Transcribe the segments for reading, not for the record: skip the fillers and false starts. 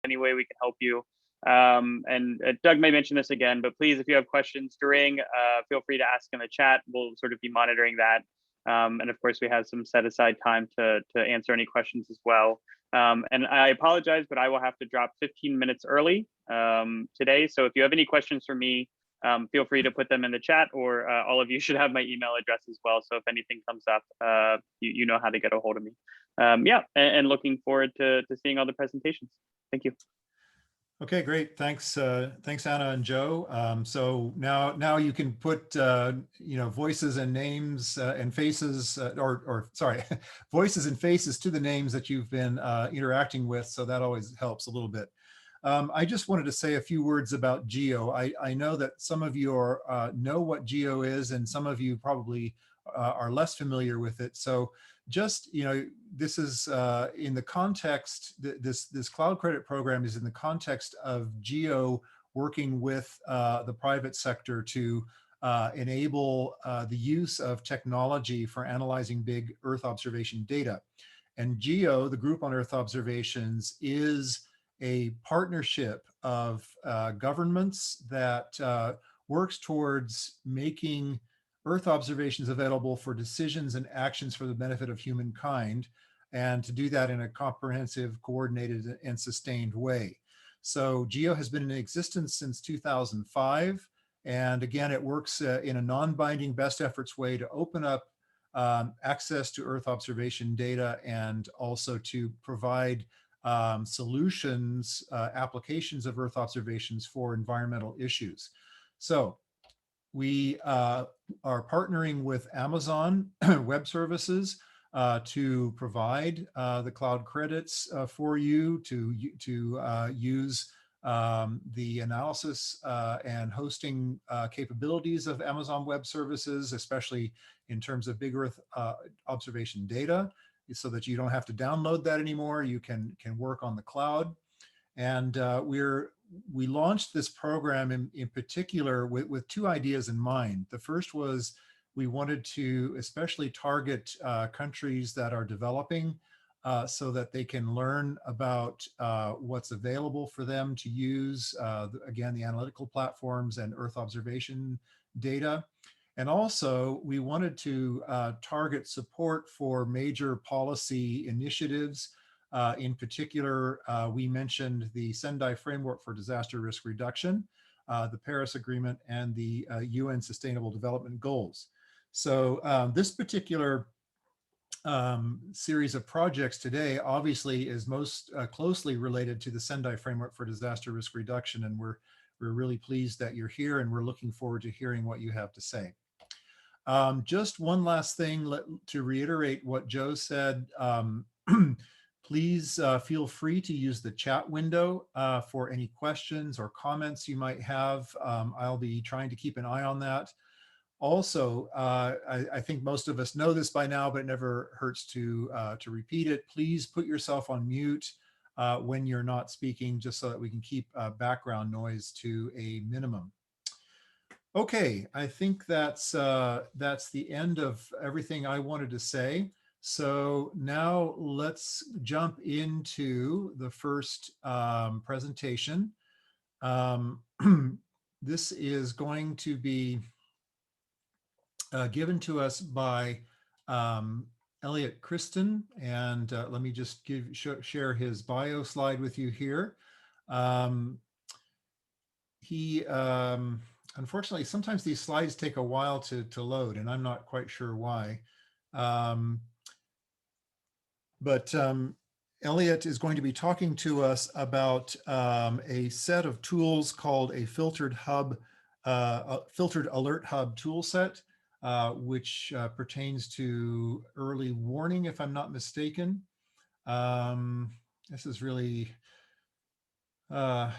any way we can help you. And Doug may mention this again, but please, if you have questions during, feel free to ask in the chat. We'll sort of be monitoring that. And of course, we have some set aside time to answer any questions as well. And I apologize, but I will have to drop 15 minutes early today. So if you have any questions for me, feel free to put them in the chat, or all of you should have my email address as well. So if anything comes up, you know how to get a hold of me. Yeah, and looking forward to seeing all the presentations. Thank you. Okay, great. Thanks, thanks, Anna and Joe. So now you can put voices and names and faces, or sorry, voices and faces to the names that you've been interacting with. So that always helps a little bit. I just wanted to say a few words about GEO. I know that some of you know what GEO is, and some of you probably are less familiar with it. So just, this is in the context, this cloud credit program is in the context of GEO working with the private sector to enable the use of technology for analyzing big Earth observation data. And GEO, the Group on Earth Observations, is a partnership of governments that works towards making Earth observations available for decisions and actions for the benefit of humankind, and to do that in a comprehensive, coordinated, and sustained way. So GEO has been in existence since 2005. And again, it works in a non-binding best efforts way to open up access to Earth observation data, and also to provide solutions, applications of Earth observations for environmental issues. So we are partnering with Amazon Web Services to provide the cloud credits for you to use the analysis and hosting capabilities of Amazon Web Services, especially in terms of big Earth observation data, so that you don't have to download that anymore. You can work on the cloud. And we launched this program in particular with two ideas in mind. The first was we wanted to especially target countries that are developing so that they can learn about what's available for them to use, again, the analytical platforms and Earth observation data. And also, we wanted to target support for major policy initiatives. In particular, we mentioned the Sendai Framework for Disaster Risk Reduction, the Paris Agreement, and the UN Sustainable Development Goals. So this particular series of projects today obviously is most closely related to the Sendai Framework for Disaster Risk Reduction, and we're really pleased that you're here, and we're looking forward to hearing what you have to say. Just one last thing to reiterate what Joe said. Please feel free to use the chat window for any questions or comments you might have. I'll be trying to keep an eye on that. Also, I think most of us know this by now, but it never hurts to repeat it. Please put yourself on mute when you're not speaking, just so that we can keep background noise to a minimum. Okay, I think that's the end of everything I wanted to say. So now let's jump into the first presentation. This is going to be given to us by Elliot Kristen, and let me just share his bio slide with you here. Unfortunately, sometimes these slides take a while to load, and I'm not quite sure why. But Elliot is going to be talking to us about a set of tools called a filtered alert hub tool set, which pertains to early warning, if I'm not mistaken. This is really, I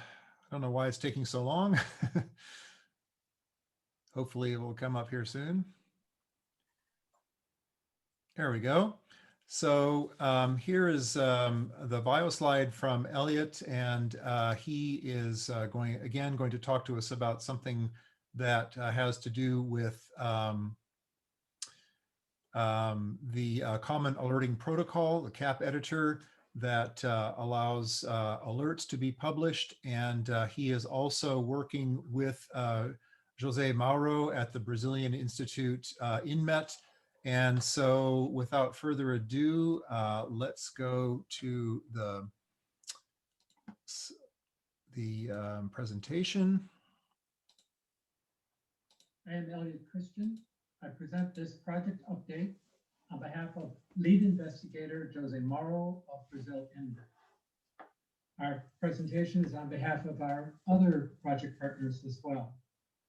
don't know why it's taking so long. Hopefully it will come up here soon. There we go. So here is the bio slide from Elliot, and he is going to talk to us about something that has to do with the Common Alerting Protocol, the CAP editor, that allows alerts to be published. And he is also working with Jose Mauro at the Brazilian Institute INMET. And so without further ado, let's go to the presentation. I am Elliot Christian. I present this project update on behalf of lead investigator Jose Mauro of Brazil INMET. Our presentation is on behalf of our other project partners as well: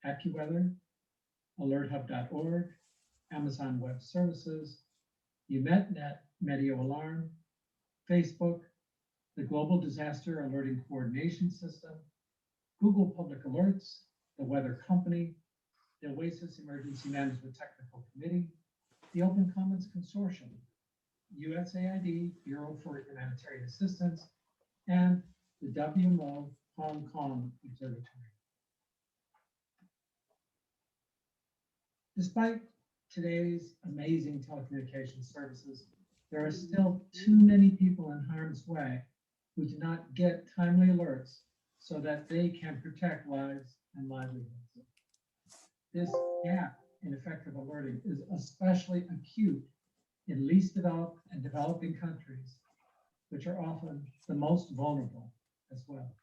AccuWeather, AlertHub.org, Amazon Web Services, UMetNet Medio Alarm, Facebook, the Global Disaster Alerting Coordination System, Google Public Alerts, the Weather Company, the OASIS Emergency Management Technical Committee, the Open Commons Consortium, USAID Bureau for Humanitarian Assistance, and the WMO Hong Kong Observatory. Despite today's amazing telecommunications services, there are still too many people in harm's way who do not get timely alerts so that they can protect lives and livelihoods. This gap in effective alerting is especially acute in least developed and developing countries, which are often the most vulnerable as well.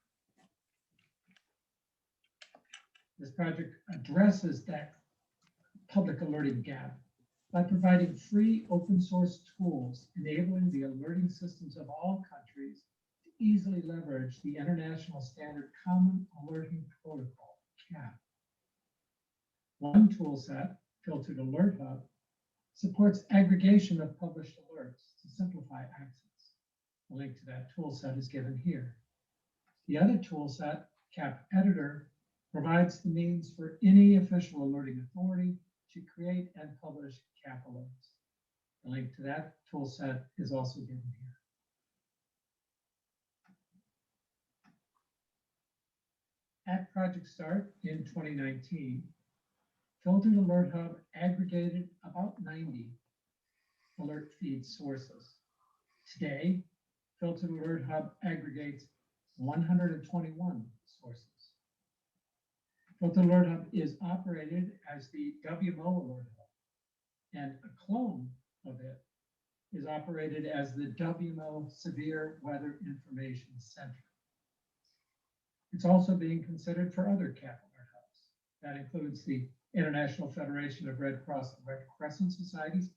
This project addresses that public alerting gap by providing free open source tools enabling the alerting systems of all countries to easily leverage the international standard Common Alerting Protocol, CAP. One tool set, Filtered Alert Hub, supports aggregation of published alerts to simplify access. A link to that tool set is given here. The other tool set, CAP Editor, provides the means for any official alerting authority to create and publish CAP alerts. The link to that tool set is also given here. At project start in 2019, Filtered Alert Hub aggregated about 90 alert feed sources. Today, Filtered Alert Hub aggregates 121 sources. Filtered Alert Hub is operated as the WMO Alert Hub, and a clone of it is operated as the WMO Severe Weather Information Center. It's also being considered for other CAP alert hubs. That includes the International Federation of Red Cross and Red Crescent Societies,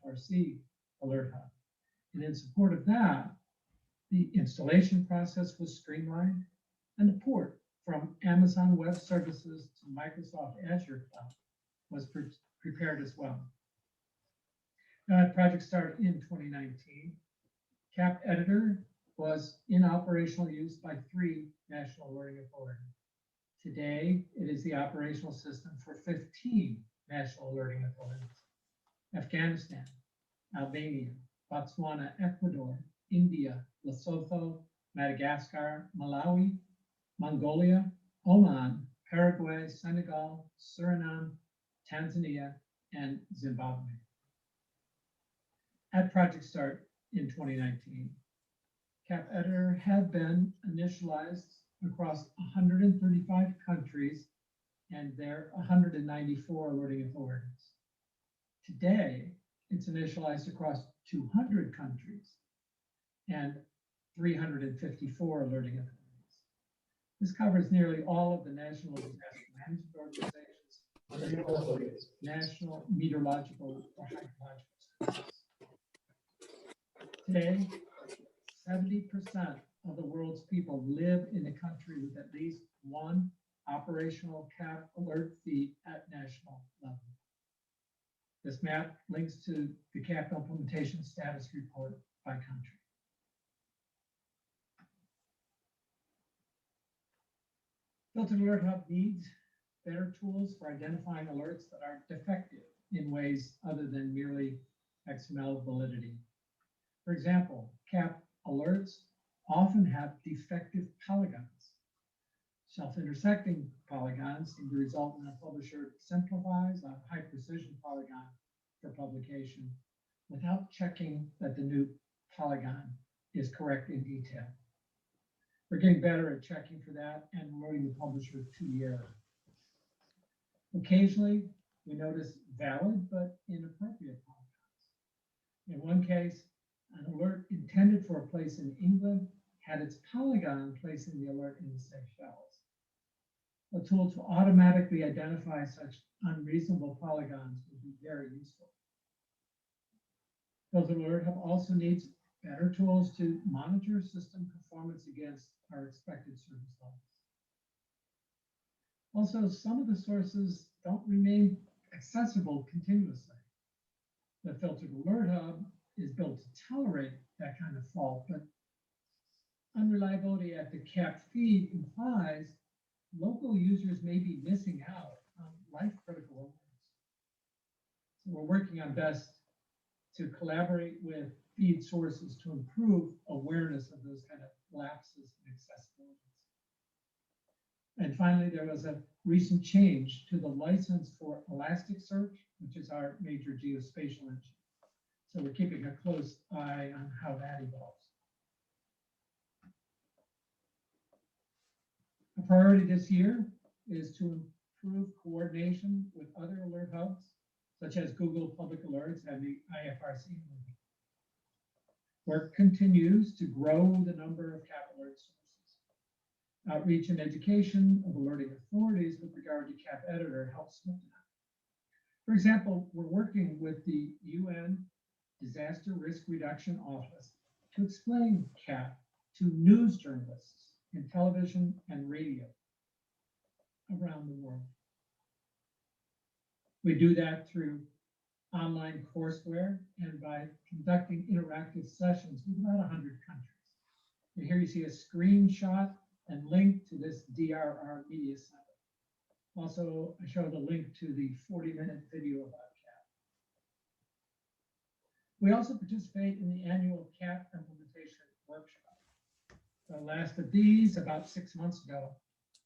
IFRC Alert Hub. And in support of that, the installation process was streamlined and the port from Amazon Web Services to Microsoft Azure Cloud was prepared as well. Now, at project start in 2019, CAP Editor was in operational use by 3 national alerting authorities. Today, it is the operational system for 15 national alerting authorities: Afghanistan, Albania, Botswana, Ecuador, India, Lesotho, Madagascar, Malawi, Mongolia, Oman, Paraguay, Senegal, Suriname, Tanzania, and Zimbabwe. At project start in 2019, CAP Editor had been initialized across 135 countries and their 194 alerting authorities. Today, it's initialized across 200 countries and 354 alerting authorities. This covers nearly all of the national disaster management organizations, national meteorological or hydrological systems. Today, 70% of the world's people live in a country with at least one operational CAP alert feed at national level. This map links to the CAP implementation status report by country. Filtered Alert Hub needs better tools for identifying alerts that are defective in ways other than merely XML validity. For example, CAP alerts often have defective polygons. Self-intersecting polygons seem to result when a publisher simplifies a high-precision polygon for publication without checking that the new polygon is correct in detail. We're getting better at checking for that and alerting the publisher to the error. Occasionally, we notice valid but inappropriate polygons. In one case, an alert intended for a place in England had its polygon placed in the alert in the Seychelles. A tool to automatically identify such unreasonable polygons would be very useful. Filtered Alert Hub also needs better tools to monitor system performance against our expected service levels. Also, some of the sources don't remain accessible continuously. The Filtered Alert Hub is built to tolerate that kind of fault, but unreliability at the CAP feed implies local users may be missing out on life-critical alerts. So we're working on best to collaborate with feed sources to improve awareness of those kind of lapses in accessibility. And finally, there was a recent change to the license for Elasticsearch, which is our major geospatial engine. So we're keeping a close eye on how that evolves. A priority this year is to improve coordination with other alert hubs, such as Google Public Alerts and the IFRC. Work continues to grow the number of CAP alert sources. Outreach and education of alerting authorities with regard to CAP Editor helps with that. For example, we're working with the UN Disaster Risk Reduction Office to explain CAP to news journalists in television and radio around the world. We do that through online courseware and by conducting interactive sessions with about 100 countries. And here you see a screenshot and link to this DRR Media Center. Also, I showed a link to the 40-minute video about CAP. We also participate in the annual CAP implementation workshop. The last of these, about 6 months ago,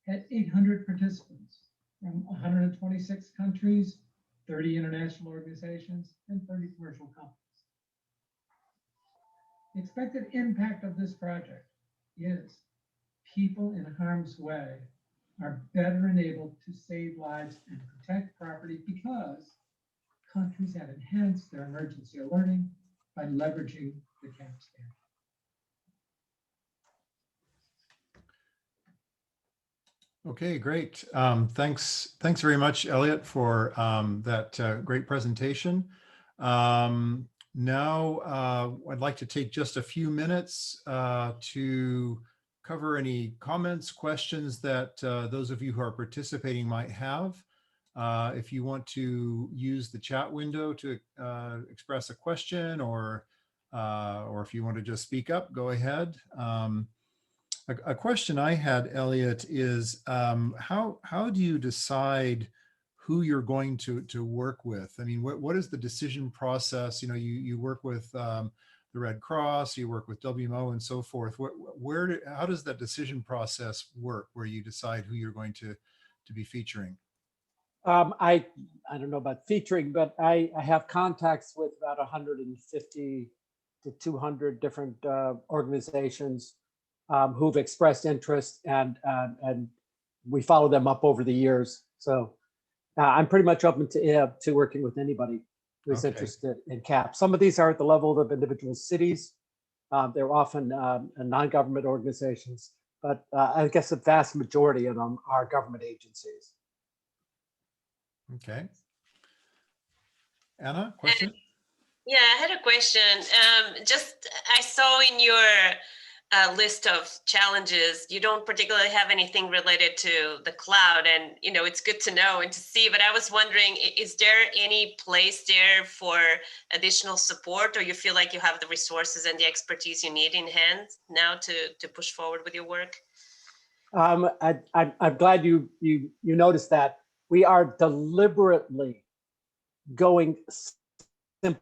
had 800 participants from 126 countries, 30 international organizations, and 30 commercial companies. The expected impact of this project is people in harm's way are better enabled to save lives and protect property because countries have enhanced their emergency alerting by leveraging the CAP standard. Okay, great. Thanks very much, Elliot, for that great presentation. Now, I'd like to take just a few minutes to cover any comments, questions that those of you who are participating might have. If you want to use the chat window to express a question, or if you want to just speak up, go ahead. A question I had, Elliot, is how do you decide who you're going to work with? I mean, what is the decision process? You know, you work with the Red Cross, you work with WMO and so forth. How does that decision process work where you decide who you're going to be featuring? I don't know about featuring, but I have contacts with about 150 to 200 different organizations who've expressed interest, and we follow them up over the years. So I'm pretty much open to working with anybody who's interested in CAP. Some of these are at the level of individual cities. They're often non-government organizations, but I guess the vast majority of them are government agencies. Okay. Anna, question? Yeah, I had a question. I saw in your list of challenges, you don't particularly have anything related to the cloud, and it's good to know and to see, but I was wondering, is there any place there for additional support, or you feel like you have the resources and the expertise you need in hand now to push forward with your work? I'm glad you noticed that. We are deliberately going simple.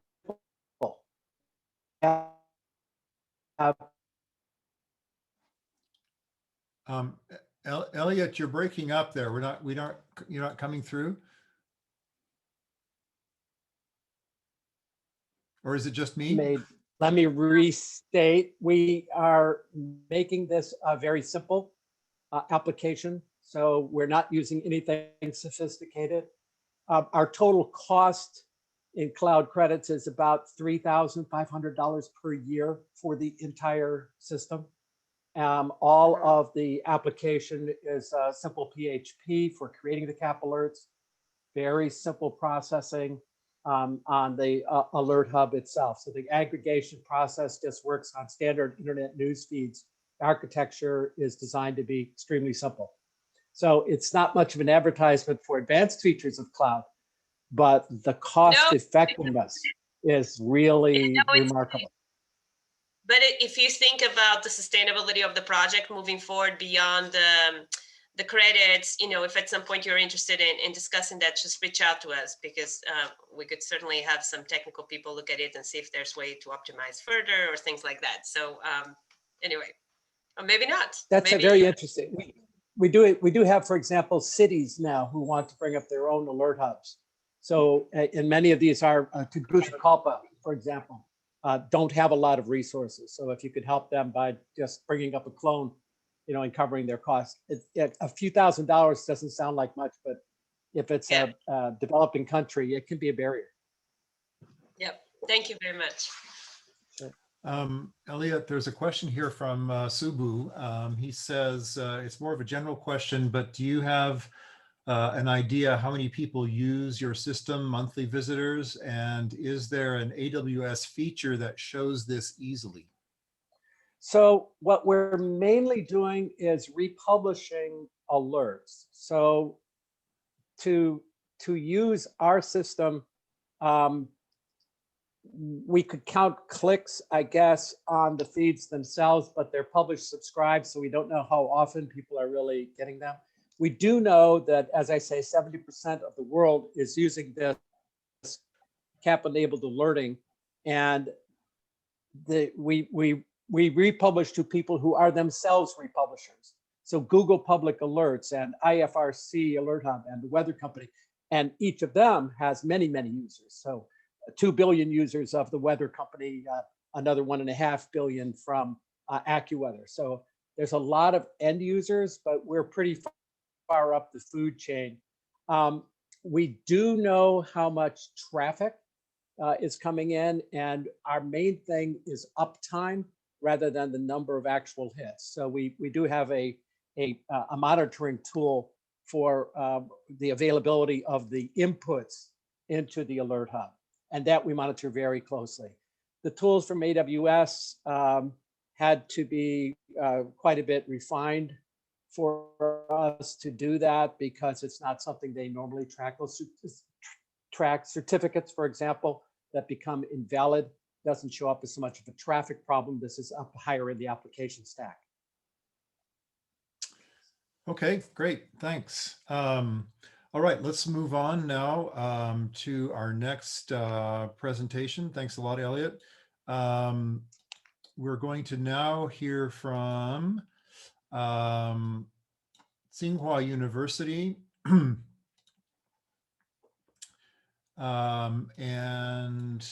Elliot, you're breaking up there. You're not coming through. Or is it just me? let me restate, we are making this a very simple application. So we're not using anything sophisticated. Our total cost in cloud credits is about $3,500 per year for the entire system. All of the application is simple PHP for creating the CAP alerts, very simple processing on the Alert Hub itself. So the aggregation process just works on standard internet news feeds. The architecture is designed to be extremely simple. So it's not much of an advertisement for advanced features of cloud, but the cost effectiveness is really remarkable. But if you think about the sustainability of the project moving forward beyond the credits, you know, if at some point you're interested in discussing that, just reach out to us, because we could certainly have some technical people look at it and see if there's way to optimize further or things like that. So anyway, or maybe not. That's maybe very interesting. We do have, for example, cities now who want to bring up their own alert hubs. So, and many of these are Tegucigalpa, for example, don't have a lot of resources. So if you could help them by just bringing up a clone, you know, and covering their costs, a few $1,000s doesn't sound like much, but if it's a developing country, it can be a barrier. Yep. Thank you very much. Sure. Elliot, there's a question here from Subu. He says, it's more of a general question, but do you have an idea how many people use your system, monthly visitors, and is there an AWS feature that shows this easily? So what we're mainly doing is republishing alerts. So to use our system, we could count clicks, I guess, on the feeds themselves, but they're published, subscribed, so we don't know how often people are really getting them. We do know that, as I say, 70% of the world is using this CAP-enabled alerting, and we republish to people who are themselves republishers. So Google Public Alerts and IFRC Alert Hub and the Weather Company, and each of them has many, many users. So 2 billion users of the Weather Company, another 1.5 billion from AccuWeather. So there's a lot of end users, but we're pretty far up the food chain. We do know how much traffic is coming in, and our main thing is uptime rather than the number of actual hits. So we do have a monitoring tool for the availability of the inputs into the Alert Hub, and that we monitor very closely. The tools from AWS had to be quite a bit refined for us to do that, because it's not something they normally track. Track certificates, for example, that become invalid doesn't show up as so much of a traffic problem. This is up higher in the application stack. Okay, great, thanks. All right, let's move on now to our next presentation. Thanks a lot, Elliot. We're going to now hear from Tsinghua University. And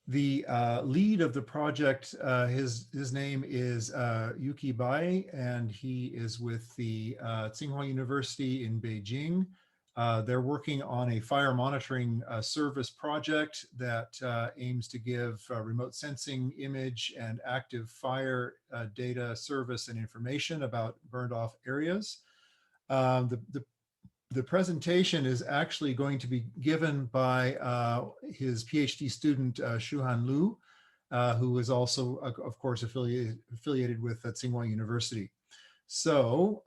the lead of the project, his name is Yuki Bai, and he is with the Tsinghua University in Beijing. They're working on a fire monitoring service project that aims to give remote sensing, image, and active fire data, service, and information about burned off areas. The presentation is actually going to be given by his PhD student, Shuhan Liu, who is also, of course, affiliated with Tsinghua University. So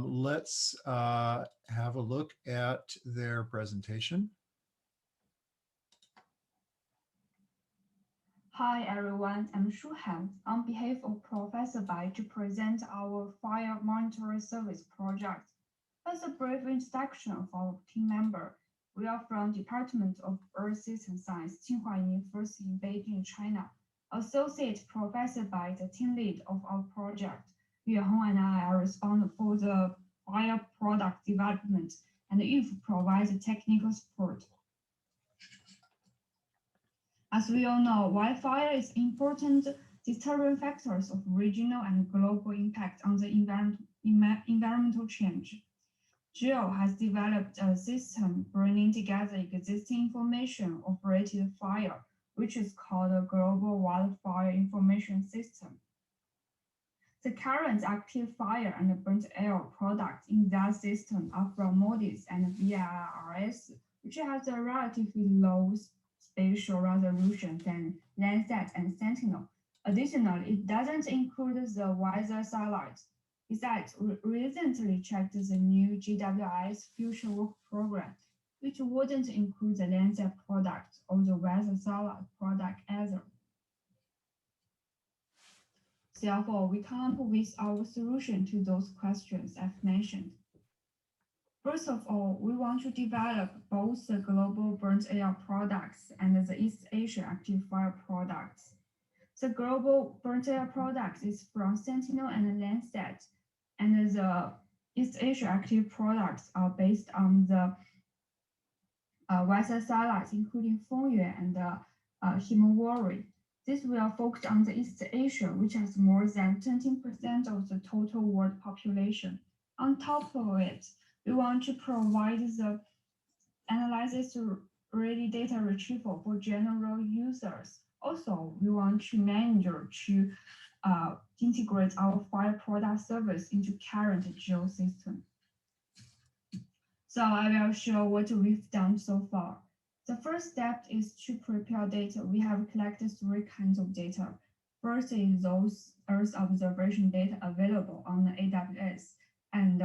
let's have a look at their presentation. Hi everyone, I'm Shuhan on behalf of Professor Bai to present our fire monitoring service project. As a brief introduction of our team member, we are from Department of Earth System Science, Tsinghua University in Beijing, China. Associate Professor Bai, the team lead of our project. Yue Hong and I are responsible for the fire product development, and Eve provides technical support. As we all know, wildfire is important deterrent factors of regional and global impact on the environmental change. GEO has developed a system bringing together existing information operated fire, which is called a Global Wildfire Information System. The current active fire and burnt air products in that system are from MODIS and VIRS, which has a relatively low spatial resolution than Landsat and Sentinel. Additionally, it doesn't include the weather satellite. Besides, we recently checked the new GEO-AWS Future Work Program, which wouldn't include the Landsat product or the weather satellite product either. Therefore, we come up with our solution to those questions I've mentioned. First of all, we want to develop both the global burnt air products and the East Asia active fire products. The global burnt air products is from Sentinel and Landsat, and the East Asia active products are based on the weather satellites, including Fengyue and Himawari. This will focus on the East Asia, which has more than 20% of the total world population. On top of it, we want to provide the analysis-ready data retrieval for general users. Also, we want to manage to integrate our fire product service into current GEO system. So I will show what we've done so far. The first step is to prepare data. We have collected 3 kinds of data. First is those Earth observation data available on the AWS, and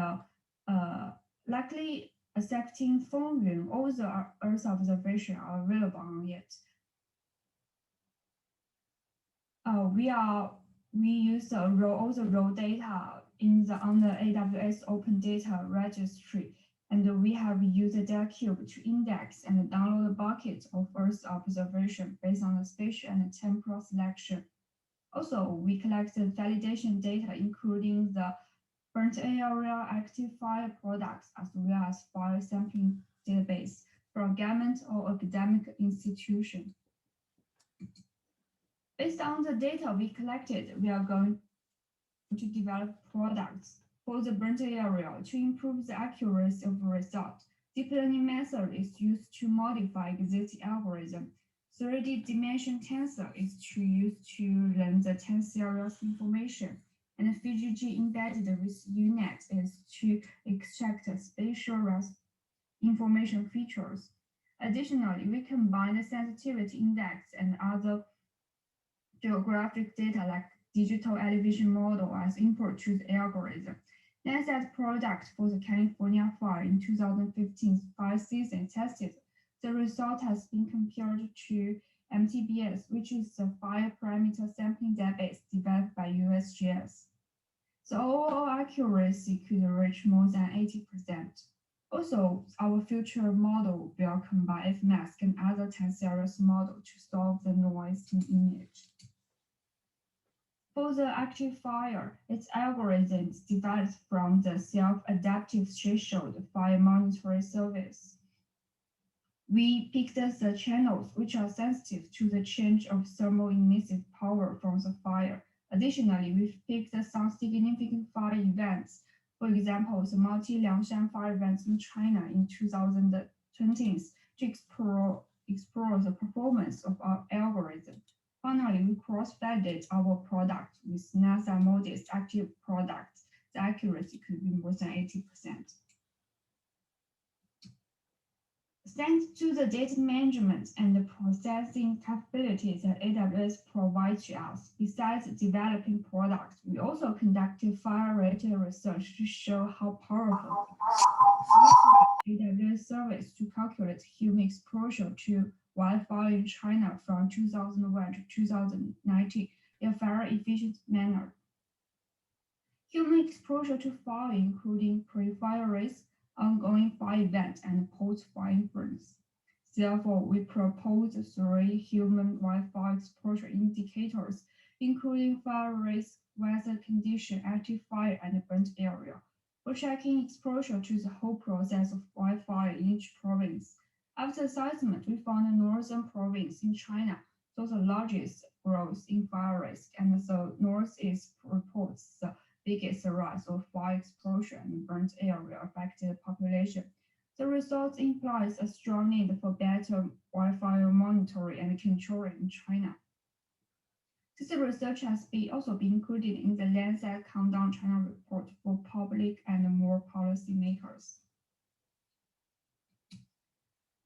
likely accepting Fengyue, all the Earth observation are available on it. We use all the raw data on the AWS Open Data Registry, and we have used DataCube to index and download a bucket of Earth observation based on the spatial and temporal selection. Also, we collected validation data, including the burnt area active fire products, as well as fire sampling database from government or academic institution. Based on the data we collected, we are going to develop products for the burnt area to improve the accuracy of the result. Deep learning method is used to modify existing algorithm. 3D dimension tensor is used to learn the tensorial information. And FGG embedded with UNet is to extract spatial information features. Additionally, we combine the sensitivity index and other geographic data like digital elevation model as input to the algorithm. Landsat product for the California fire in 2015 fire season tested. The result has been compared to MTBS, which is the fire parameter sampling database developed by USGS. The overall accuracy could reach more than 80%. Also, our future model will combine FMask and other tensorial models to solve the noise in image. For the active fire, its algorithms developed from the self-adaptive threshold fire monitoring service. We picked the channels which are sensitive to the change of thermal emissive power from the fire. Additionally, we picked some significant fire events. For example, the multi-Liangshan fire events in China in 2020 to explore the performance of our algorithm. Finally, we cross-validate our product with NASA MODIS active products. The accuracy could be more than 80%. Thanks to the data management and the processing capabilities that AWS provides to us, besides developing products, we also conducted fire-related research to show how powerful AWS service to calculate human exposure to wildfire in China from 2001 to 2019 in a very efficient manner. Human exposure to fire, including pre-fire risk, ongoing fire event, and post-fire inference. Therefore, we propose 3 human wildfire exposure indicators, including fire risk, weather condition, active fire, and burnt area, for tracking exposure to the whole process of wildfire in each province. After assessment, we found the northern province in China So the largest growth in fire risk, and the Northeast reports the biggest rise of fire exposure and burnt area affected population. The result implies a strong need for better wildfire monitoring and control in China. This research has also been included in the Lancet Countdown China report for public and more policymakers.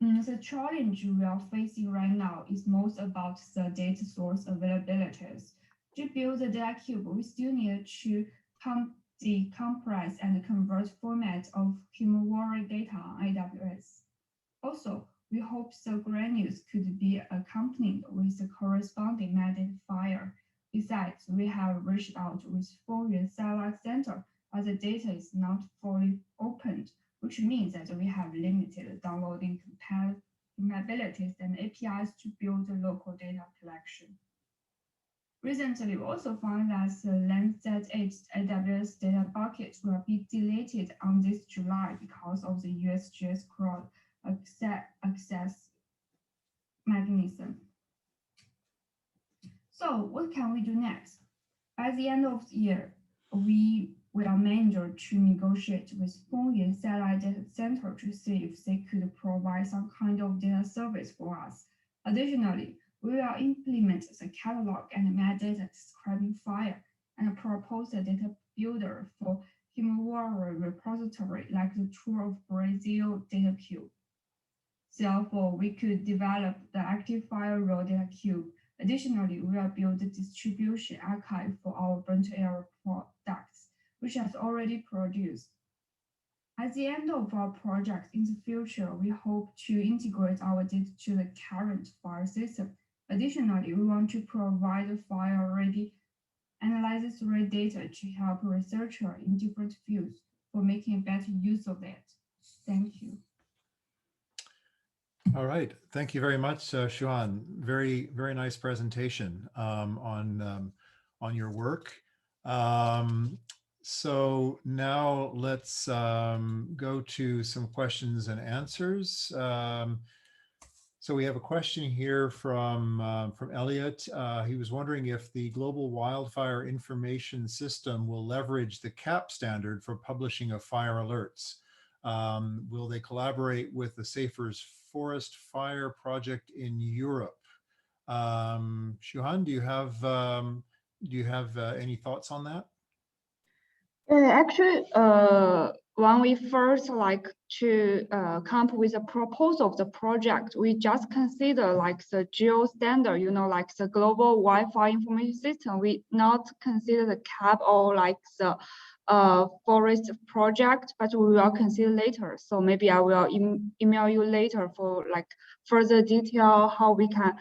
The challenge we are facing right now is most about the data source availabilities. To build the data cube, we still need to decompress and convert format of human-warrior data on AWS. Also, we hope the granules could be accompanied with the corresponding magnifier. Besides, we have reached out with Foreign Satellite Center, but the data is not fully opened, which means that we have limited downloading compatibilities and APIs to build a local data collection. Recently, we also found that the Lancet AWS data buckets will be deleted on this July because of the USGS crowd access mechanism. So what can we do next? By the end of the year, we will manage to negotiate with Foreign Satellite Data Center to see if they could provide some kind of data service for us. Additionally, we will implement the catalog and metadata describing fire and propose a data builder for human-warrior repository like the Tour of Brazil data cube. Therefore, we could develop the active fire raw data cube. Additionally, we will build a distribution archive for our burnt area products, which has already produced. At the end of our project in the future, we hope to integrate our data to the current fire system. Additionally, we want to provide fire-ready analysis-ready data to help researchers in different fields for making better use of it. Thank you. All right. Thank you very much, Xuan. Very, very nice presentation on your work. So now let's go to some questions and answers. So we have a question here from Elliot. He was wondering if the Global Wildfire Information System will leverage the CAP standard for publishing of fire alerts. Will they collaborate with the Safer Forest Fire project in Europe? Xuan, do you have any thoughts on that? Actually, when we first to come up with a proposal of the project, we just consider the GEO standard, the Global Wildfire Information System. We not consider the CAP or the forest project, but we will consider later. So maybe I will email you later for further detail how we can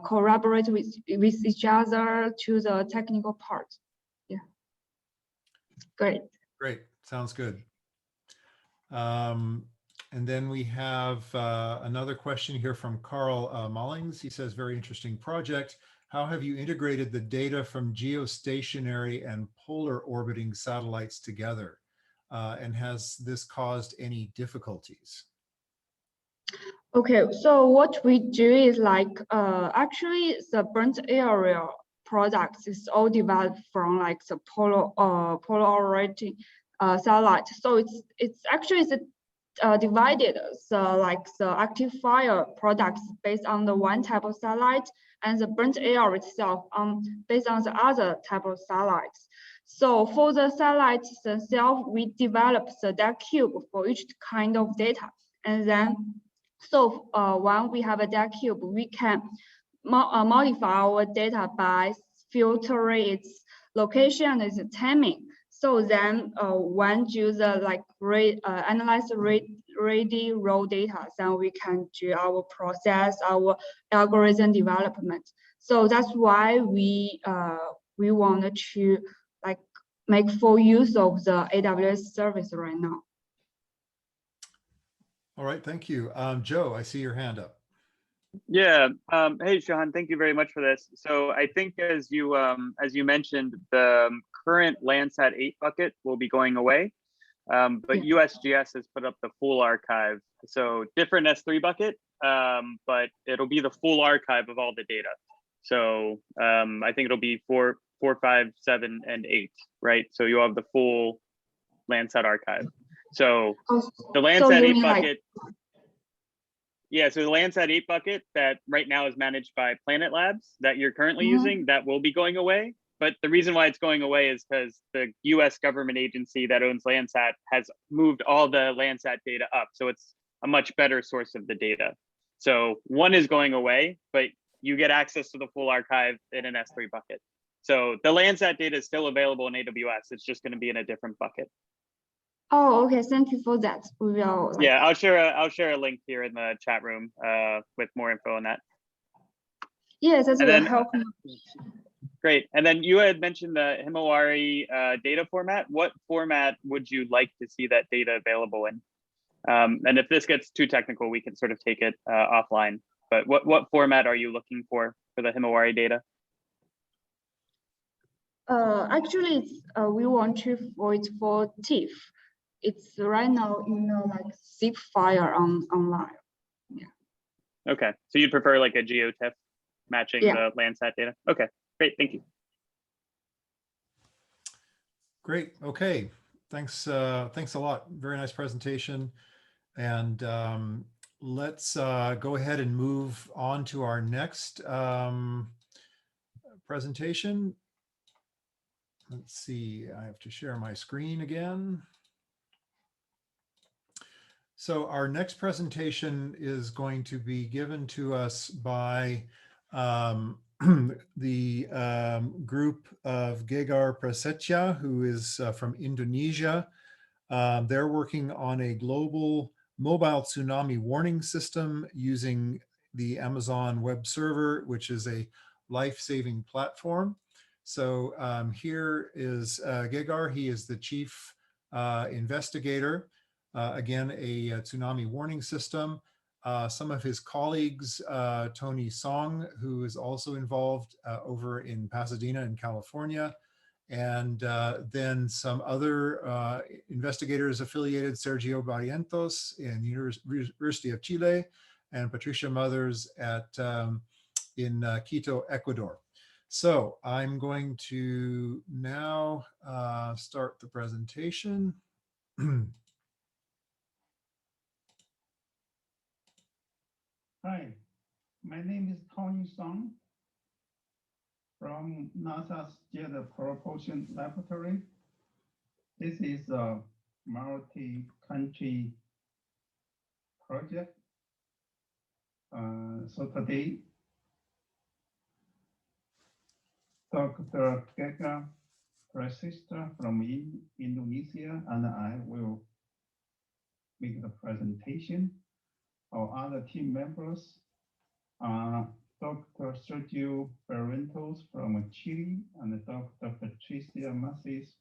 collaborate with each other to the technical part. Yeah. Great. Great. Sounds good. And then we have another question here from Carl Mullings. He says, very interesting project. How have you integrated the data from geostationary and polar orbiting satellites together? And has this caused any difficulties? Okay, so what we do is actually the burnt area products is all developed from the polar orbiting satellite. So it's actually divided. So the active fire products based on the one type of satellite, and the burnt area itself based on the other type of satellites. So for the satellites themselves, we develop the data cube for each kind of data, and then when we have a data cube, we can modify our data by filtering its location and its timing. So then when user analyze ready raw data, then we can do our process, our algorithm development. So that's why we wanted to make full use of the AWS service right now. All right, thank you. Joe, I see your hand up. Yeah. Hey, Xuan, thank you very much for this. So I think as you mentioned, the current Landsat 8 bucket will be going away, but USGS has put up the full archive. So different S3 bucket, but it'll be the full archive of all the data. So I think it'll be 4, 5, 7, and 8, right? So you'll have the full Landsat archive. So the Landsat 8 bucket, yeah, so the Landsat 8 bucket that right now is managed by Planet Labs that you're currently using, that will be going away. But the reason why it's going away is because the US government agency that owns Landsat has moved all the Landsat data up. So it's a much better source of the data. So one is going away, but you get access to the full archive in an S3 bucket. So the Landsat data is still available in AWS. It's just going to be in a different bucket. Oh, okay. Thank you for that. We will. Yeah, I'll share a link here in the chat room with more info on that. Yes, that will help me. Great. And then you had mentioned the Himawari data format. What format would you like to see that data available in? And if this gets too technical, we can sort of take it offline. But what format are you looking for the Himawari data? Actually, we want to wait for TIFF. It's right now like zip file online. Yeah. Okay, so you'd prefer like a GeoTIFF matching the Landsat data? Okay, great, thank you. Great. Okay. Thanks. Thanks a lot. Very nice presentation. And let's go ahead and move on to our next presentation. Let's see. I have to share my screen again. So our next presentation is going to be given to us by the group of Gegar Prasetya, who is from Indonesia. They're working on a global mobile tsunami warning system using the Amazon Web Server, which is a life-saving platform. So here is Gegar. He is the chief investigator. Again, a tsunami warning system. Some of his colleagues, Tony Song, who is also involved over in Pasadena in California, and then some other investigators affiliated, Sergio Barrientos in University of Chile, and Patricia Mothers at in Quito, Ecuador. So I'm going to now start the presentation. Hi, my name is Tony Song from NASA's Jet Propulsion Laboratory. This is a multi-country project. So today, Dr. Gegar Prasetya from Indonesia and I will make the presentation. Our other team members are Dr. Sergio Barrientos from Chile and Dr. Patricia Mothers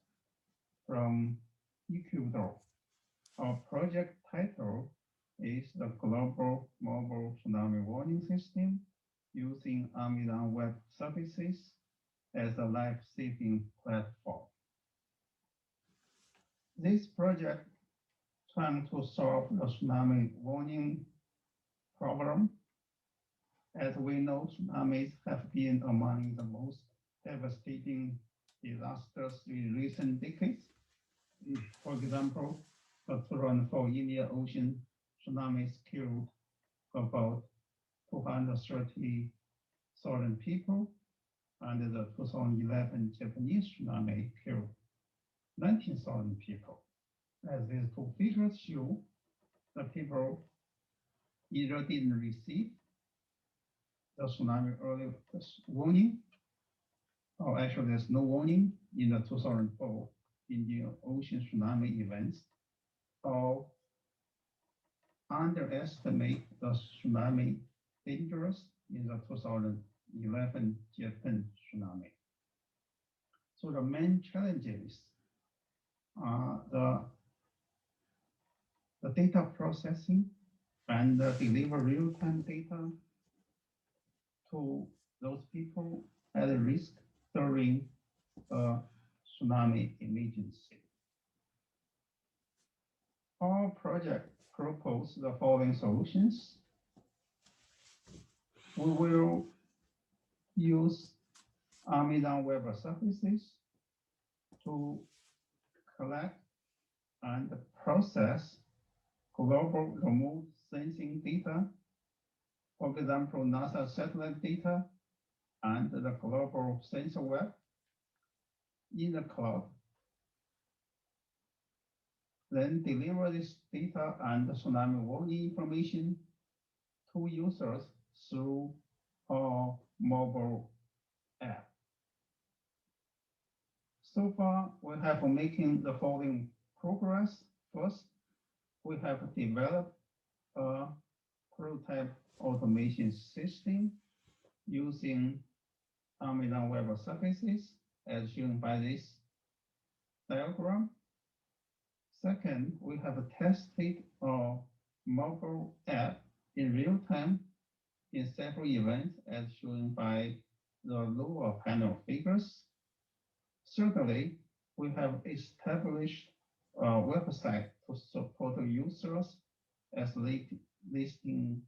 from Ecuador. Our project title is the Global Mobile Tsunami Warning System using Amazon Web Services as a life-saving platform. This project trying to solve the tsunami warning problem. As we know, tsunamis have been among the most devastating disasters in recent decades. For example, the 2004 Indian Ocean tsunamis killed about 230,000 people, and the 2011 Japanese tsunami killed 19,000 people. As these two figures show, the people either didn't receive the tsunami early warning, or actually there's no warning in the 2004 Indian Ocean tsunami events, or underestimate the tsunami dangerous in the 2011 Japan tsunami. So the main challenges are the data processing and deliver real-time data to those people at risk during a tsunami emergency. Our project proposed the following solutions. we will use Amazon Web Services to collect and process global remote sensing data, for example, NASA satellite data and the global sensor web in the cloud. Then deliver this data and tsunami warning information to users through our mobile app. So far, we have making the following progress. First, we have developed a prototype automation system using Amazon Web Services, as shown by this diagram. Second, we have tested our mobile app in real time in several events, as shown by the lower panel figures. Thirdly, we have established a website to support users as listing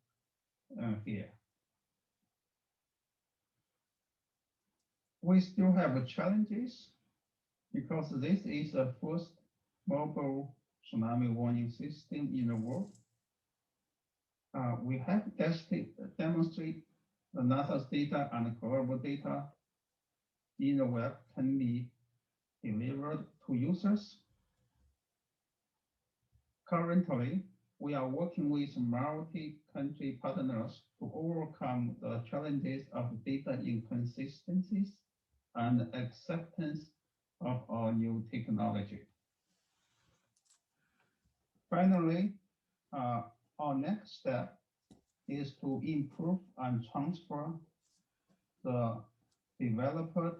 here. We still have challenges because this is the first mobile tsunami warning system in the world. We have demonstrated the NASA's data and global data in the web can be delivered to users. Currently, we are working with multi-country partners to overcome the challenges of data inconsistencies and acceptance of our new technology. Finally, our next step is to improve and transfer the developed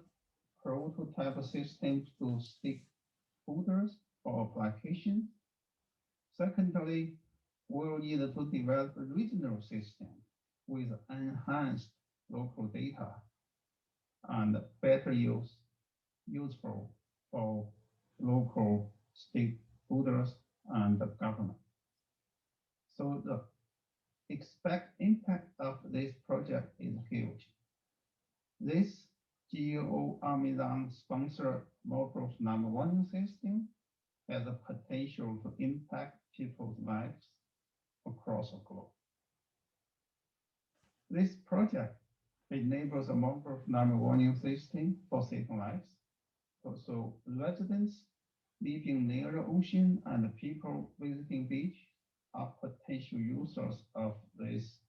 prototype systems to stakeholders for application. Secondly, we'll need to develop a regional system with enhanced local data and better useful for local stakeholders and the government. So the expect impact of this project is huge. This GEO-Amazon sponsored mobile tsunami warning system has a potential to impact people's lives across the globe. This project enables a mobile tsunami warning system for saving lives. Also, residents living near the ocean and people visiting beach are potential users of this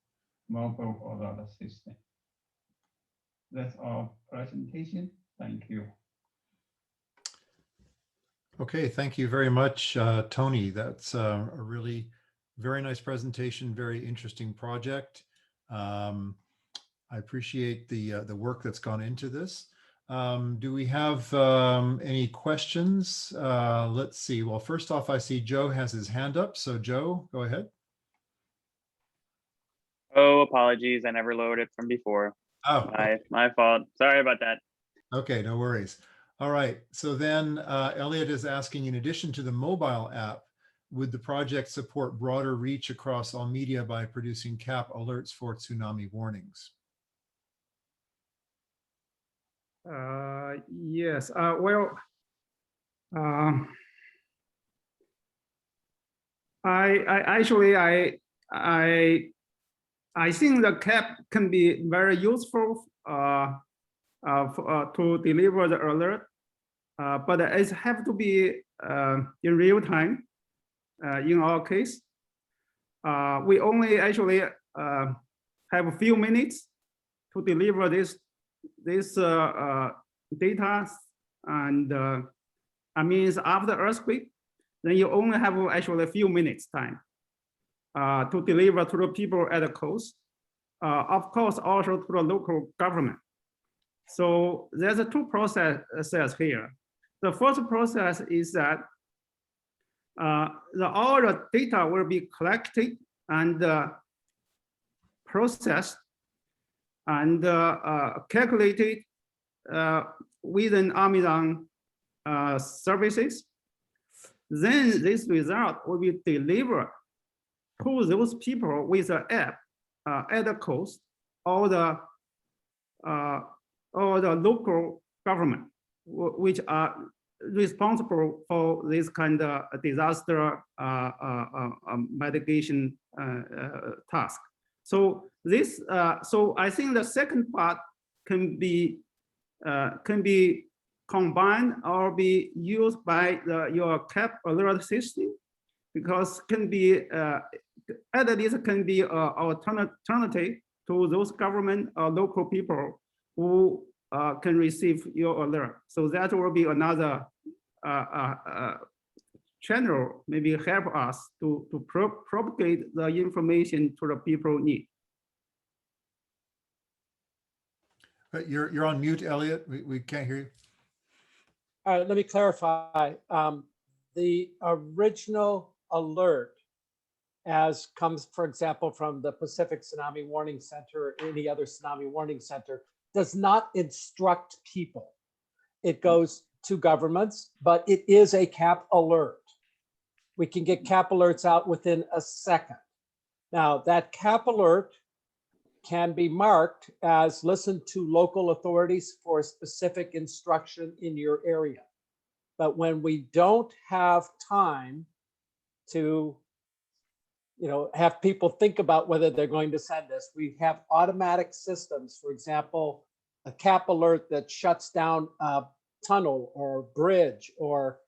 mobile alert system. That's our presentation. Thank you. Okay, thank you very much, Tony. That's a really very nice presentation, very interesting project. I appreciate the work that's gone into this. Do we have any questions? Let's see. Well, first off, I see Joe has his hand up. So Joe, go ahead. Oh, apologies. I never lowered it from before. Oh, my fault. Sorry about that. okay, no worries. All right. So then Elliot is asking, in addition to the mobile app, would the project support broader reach across all media by producing CAP alerts for tsunami warnings? Yes. Well, I think the CAP can be very useful to deliver the alert, but it have to be in real time. In our case, we only actually have a few minutes to deliver this data, and I mean after earthquake, then you only have actually a few minutes time to deliver to the people at the coast, of course also to the local government. So there's two processes here. The first process is that all the data will be collected and processed and calculated within Amazon services. Then this result will be delivered to those people with the app at the coast all the local government which are responsible for this kind of disaster mitigation task. So this, so I think the second part can be combined or be used by your CAP alert system, because can be at least can be an alternative to those government or local people who can receive your alert. So that will be another channel, maybe help us to propagate the information to the people need. You're on mute, Elliot. We can't hear you. All right, let me clarify. The original alert, as comes, for example, from the Pacific Tsunami Warning Center or any other tsunami warning center, does not instruct people. It goes to governments, but it is a CAP alert. We can get CAP alerts out within a second. Now, that CAP alert can be marked as listen to local authorities for specific instruction in your area. But when we don't have time to have people think about whether they're going to send us, we have automatic systems. For example, a CAP alert that shuts down a tunnel or bridge or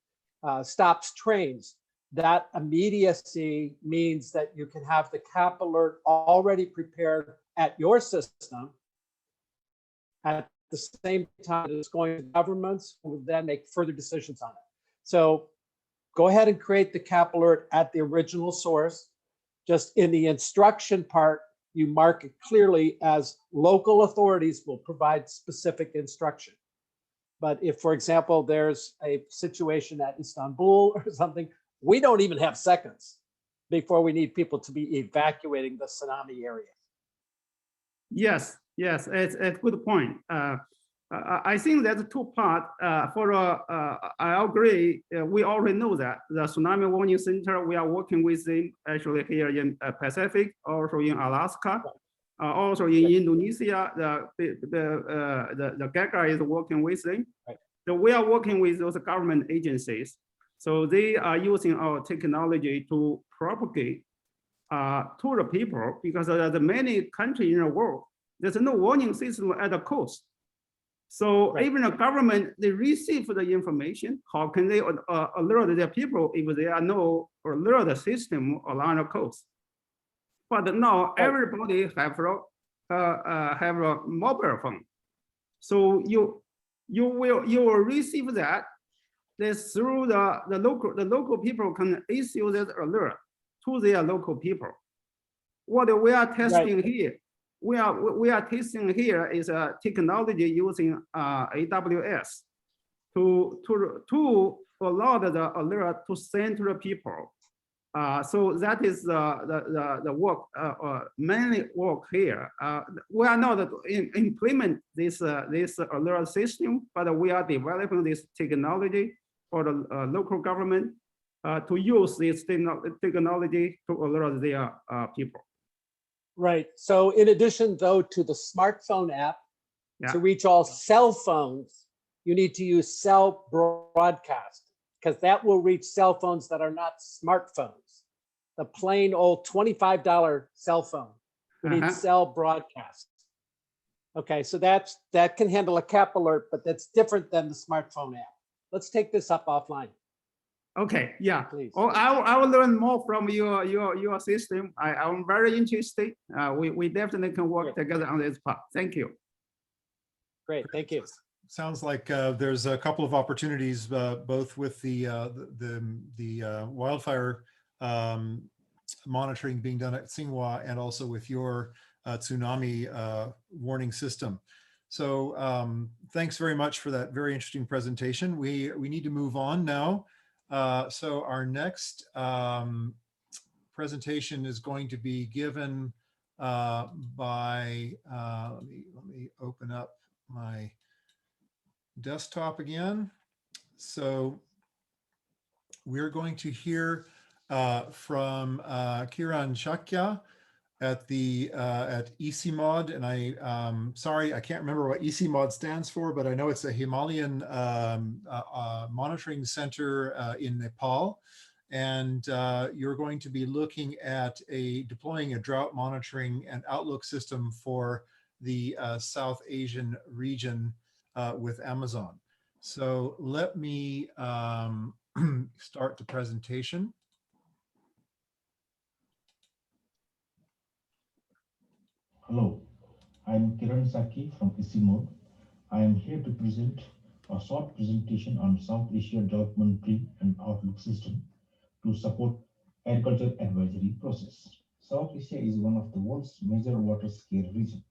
stops trains. That immediacy means that you can have the CAP alert already prepared at your system. At the same time, it's going to governments who will then make further decisions on it. So go ahead and create the CAP alert at the original source. Just in the instruction part, you mark it clearly as local authorities will provide specific instruction. But if, for example, there's a situation at Istanbul or something, we don't even have seconds before we need people to be evacuating the tsunami area. Yes, yes, it's a good point. I think that's two parts. I agree. We already know that the tsunami warning center, we are working with them actually here in Pacific, also in Alaska, also in Indonesia. The GEO is working with them. Right. So we are working with those government agencies. So they are using our technology to propagate to the people, because there are many countries in the world, there's no warning system at the coast. So right. Even the government, they receive the information. How can they alert their people if there are no alert system along the coast? But now right. everybody have a mobile phone. So you will receive that. That's through the local people can issue that alert to their local people. What we are testing here, we are testing here is a technology using AWS to allow the alert to send to the people. So that is the work, mainly work here. We are not implement this alert system, but we are developing this technology for the local government to use this technology to alert their people. Right. So in addition, though, to the smartphone app, to reach all cell phones, you need to use cell broadcast, because that will reach cell phones that are not smartphones. The plain old $25 cell phone. We need cell broadcast. Okay, so that can handle a CAP alert, but that's different than the smartphone app. Let's take this up offline. Okay, yeah. Please. Oh, I will learn more from your system. I'm very interested. We definitely can work together on this part. Thank you. Great, thank you. Sounds like there's a couple of opportunities, both with the wildfire monitoring being done at Tsinghua and also with your tsunami warning system. So thanks very much for that very interesting presentation. We need to move on now. So our next presentation is going to be given by, let me open up my desktop again. So we're going to hear from Kiran Shakya, at the at ECMOD, and sorry, I can't remember what ECMOD stands for, but I know it's a Himalayan monitoring center in Nepal. And you're going to be looking at deploying a drought monitoring and outlook system for the South Asian region with Amazon. So let me start the presentation. Hello, I'm Kiran Saki from ECMOD. I am here to present a short presentation on South Asia Drought Monitoring and Outlook System to support agriculture advisory process. South Asia is one of the world's major water scale region.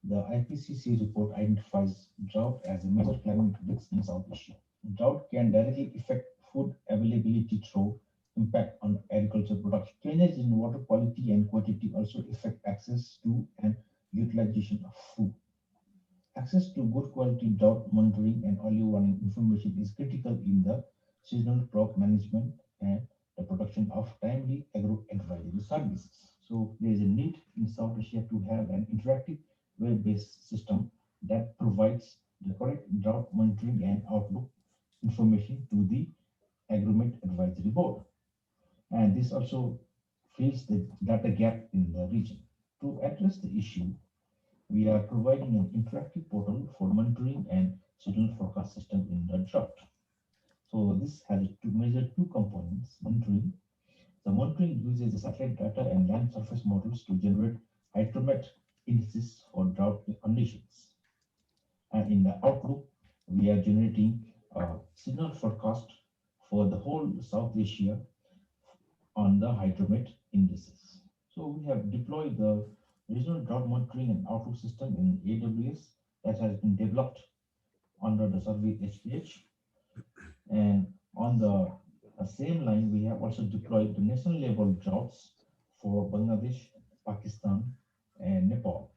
The IPCC report identifies drought as a major climate risk in South Asia. Drought can directly affect food availability through impact on agriculture production. Changes in water quality and quantity also affect access to and utilization of food. Access to good quality drought monitoring and early warning information is critical in the seasonal crop management and the production of timely agro advisory services. So there is a need in South Asia to have an interactive web-based system that provides the correct drought monitoring and outlook information to the Agromet Advisory Board. And this also fills the data gap in the region. To address the issue, we are providing an interactive portal for monitoring and seasonal forecast system in the drought. So this has two components: monitoring. The monitoring uses the satellite data and land surface models to generate hydromet indices for drought conditions. And in the outlook, we are generating a seasonal forecast for the whole South Asia on the hydromet indices. So we have deployed the regional drought monitoring and outlook system in AWS that has been developed under the survey HPH. And on the same line, we have also deployed the national level droughts for Bangladesh, Pakistan, and Nepal.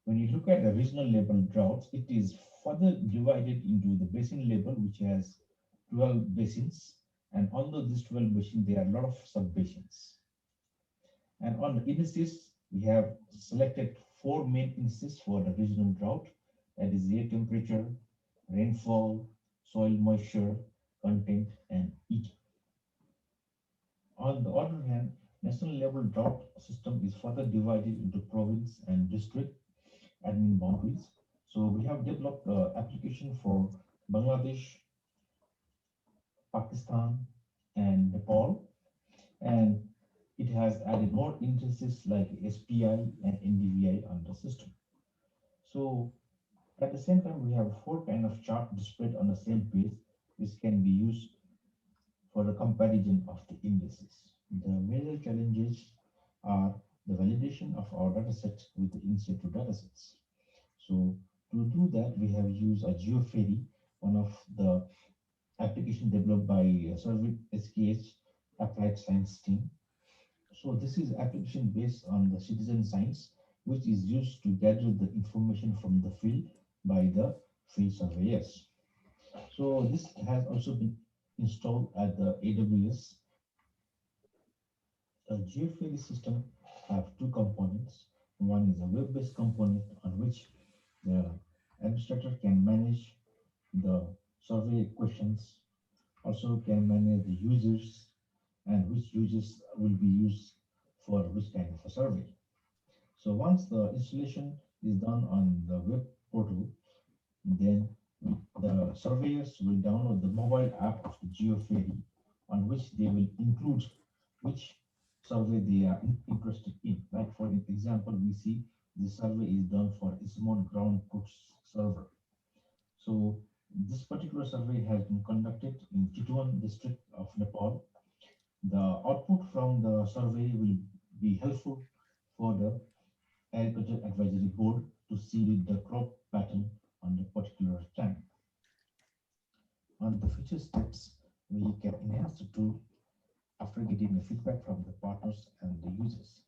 When you look at the regional level droughts, it is further divided into the basin level, which has 12 basins. And under these 12 basins, there are a lot of sub-basins. And on the indices, we have selected 4 main indices for the regional drought. That is air temperature, rainfall, soil moisture, content, and ET. On the other hand, national level drought system is further divided into province and district admin boundaries. So we have developed an application for Bangladesh, Pakistan, and Nepal, and it has added more indices like SPI and NDVI on the system. So at the same time, we have 4 kind of chart displayed on the same page, which can be used for the comparison of the indices. The major challenges are the validation of our datasets with the in-situ datasets. So to do that, we have used a GeoFairy, one of the application developed by Survey SKH Applied Science team. So this is application based on the citizen science, which is used to gather the information from the field by the field surveyors. So this has also been installed at the AWS. The GeoFairy system have 2 components. One is a web-based component on which the administrator can manage the survey questions, also can manage the users and which users will be used for which kind of a survey. So once the installation is done on the web portal, then the surveyors will download the mobile app of the GeoFairy, on which they will include which survey they are interested in. Like for example, we see the survey is done for a small ground truth server. So this particular survey has been conducted in Chitwan district of Nepal. The output from the survey will be helpful for the Agriculture Advisory Board to see the crop pattern on the particular time. On the future steps, we can enhance the tool after getting the feedback from the partners and the users,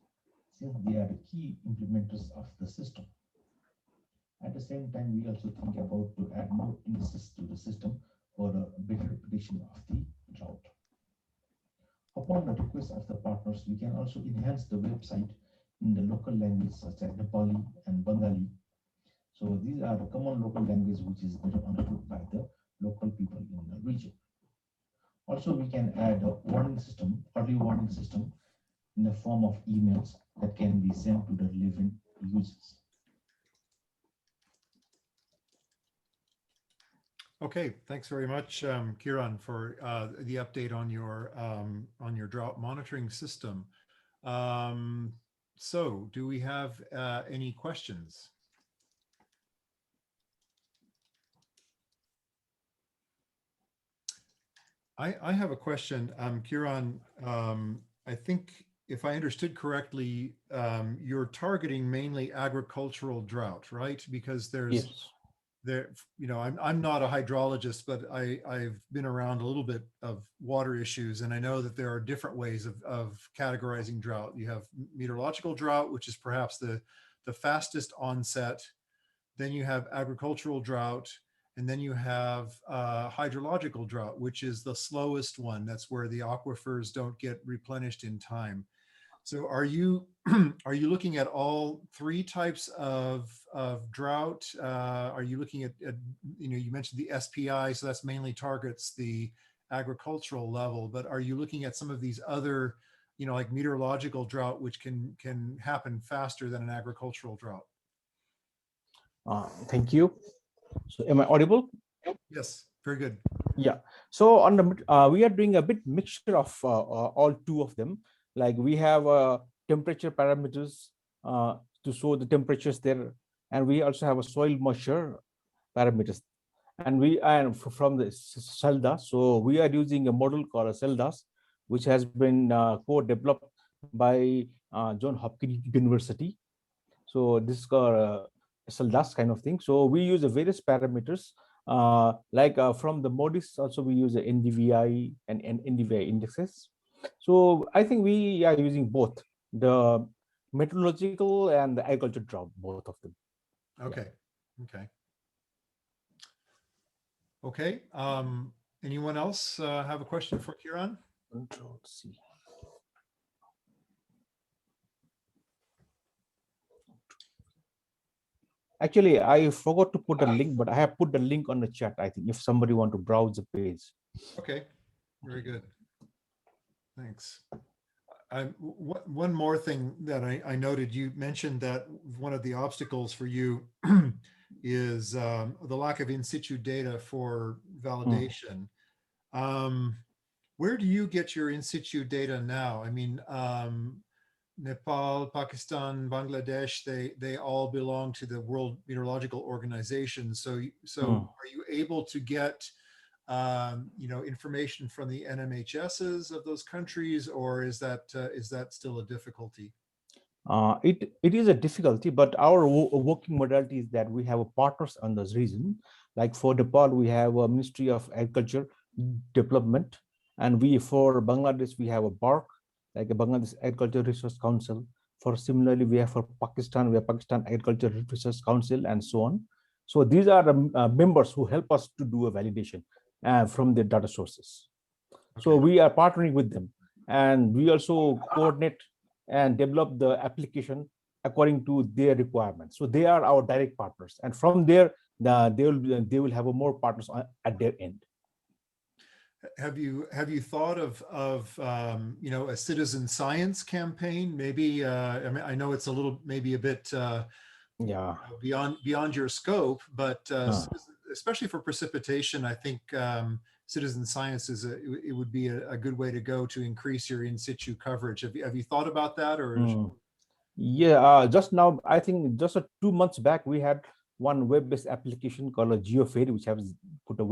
since they are the key implementers of the system. At the same time, we also think about to add more indices to the system for a better prediction of the drought. Upon the request of the partners, we can also enhance the website in the local language such as Nepali and Bengali. So these are the common local language which is better understood by the local people in the region. Also, we can add a warning system, early warning system in the form of emails that can be sent to the relevant users. Okay, thanks very much, Kiran, for the update on your drought monitoring system. So, do we have any questions? I have a question, Kiran. I think if I understood correctly, you're targeting mainly agricultural drought, right? Because there's I'm not a hydrologist, but I've been around a little bit of water issues, and I know that there are different ways of categorizing drought. You have meteorological drought, which is perhaps the fastest onset. Then you have agricultural drought, and then you have hydrological drought, which is the slowest one. That's where the aquifers don't get replenished in time. So are you looking at all three types of drought? Are you looking at you mentioned the SPI, so that's mainly targets the agricultural level, but are you looking at some of these other, like meteorological drought, which can happen faster than an agricultural drought? Thank you. So am I audible? Yes, very good. Yeah. So on the we are doing a bit mixture of all two of them. Like we have temperature parameters to show the temperatures there, and we also have a soil moisture parameters. And we are from the CELDA. So we are using a model called CELDAS, which has been co-developed by Johns Hopkins University. So this is called CELDAS kind of thing. So we use the various parameters from the MODIS. Also we use the NDVI and NDVI indexes. So I think we are using both the meteorological and the agriculture drought, both of them. Okay. Yeah. Okay. Anyone else have a question for Kiran? Let's see. Actually, I forgot to put a link, but I have put the link on the chat, I think, if somebody want to browse the page. Okay, very good. Thanks. One more thing that I noted, you mentioned that one of the obstacles for you is the lack of in situ data for validation. Where do you get your in situ data now? I mean, Nepal, Pakistan, Bangladesh, they all belong to the World Meteorological Organization. So are you able to get information from the NMHSs of those countries, or is that still a difficulty? It is a difficulty, but our working modality is that we have partners on this region. Like for Nepal, we have a Ministry of Agriculture Development, and for Bangladesh, we have a BARC, like a Bangladesh Agriculture Research Council. Similarly, we have for Pakistan, we have Pakistan Agriculture Research Council, and so on. So these are the members who help us to do a validation from the data sources. Okay. So we are partnering with them, and we also coordinate and develop the application according to their requirements. So they are our direct partners, and from there, they will have more partners at their end. Have you thought of a citizen science campaign? Maybe I mean, I know it's a little, maybe a bit beyond your scope, but especially for precipitation, I think citizen science it would be a good way to go to increase your in situ coverage. Have you thought about that, or? Yeah, just now, I think just 2 months back, we had one web-based application called a GeoFair, which has put a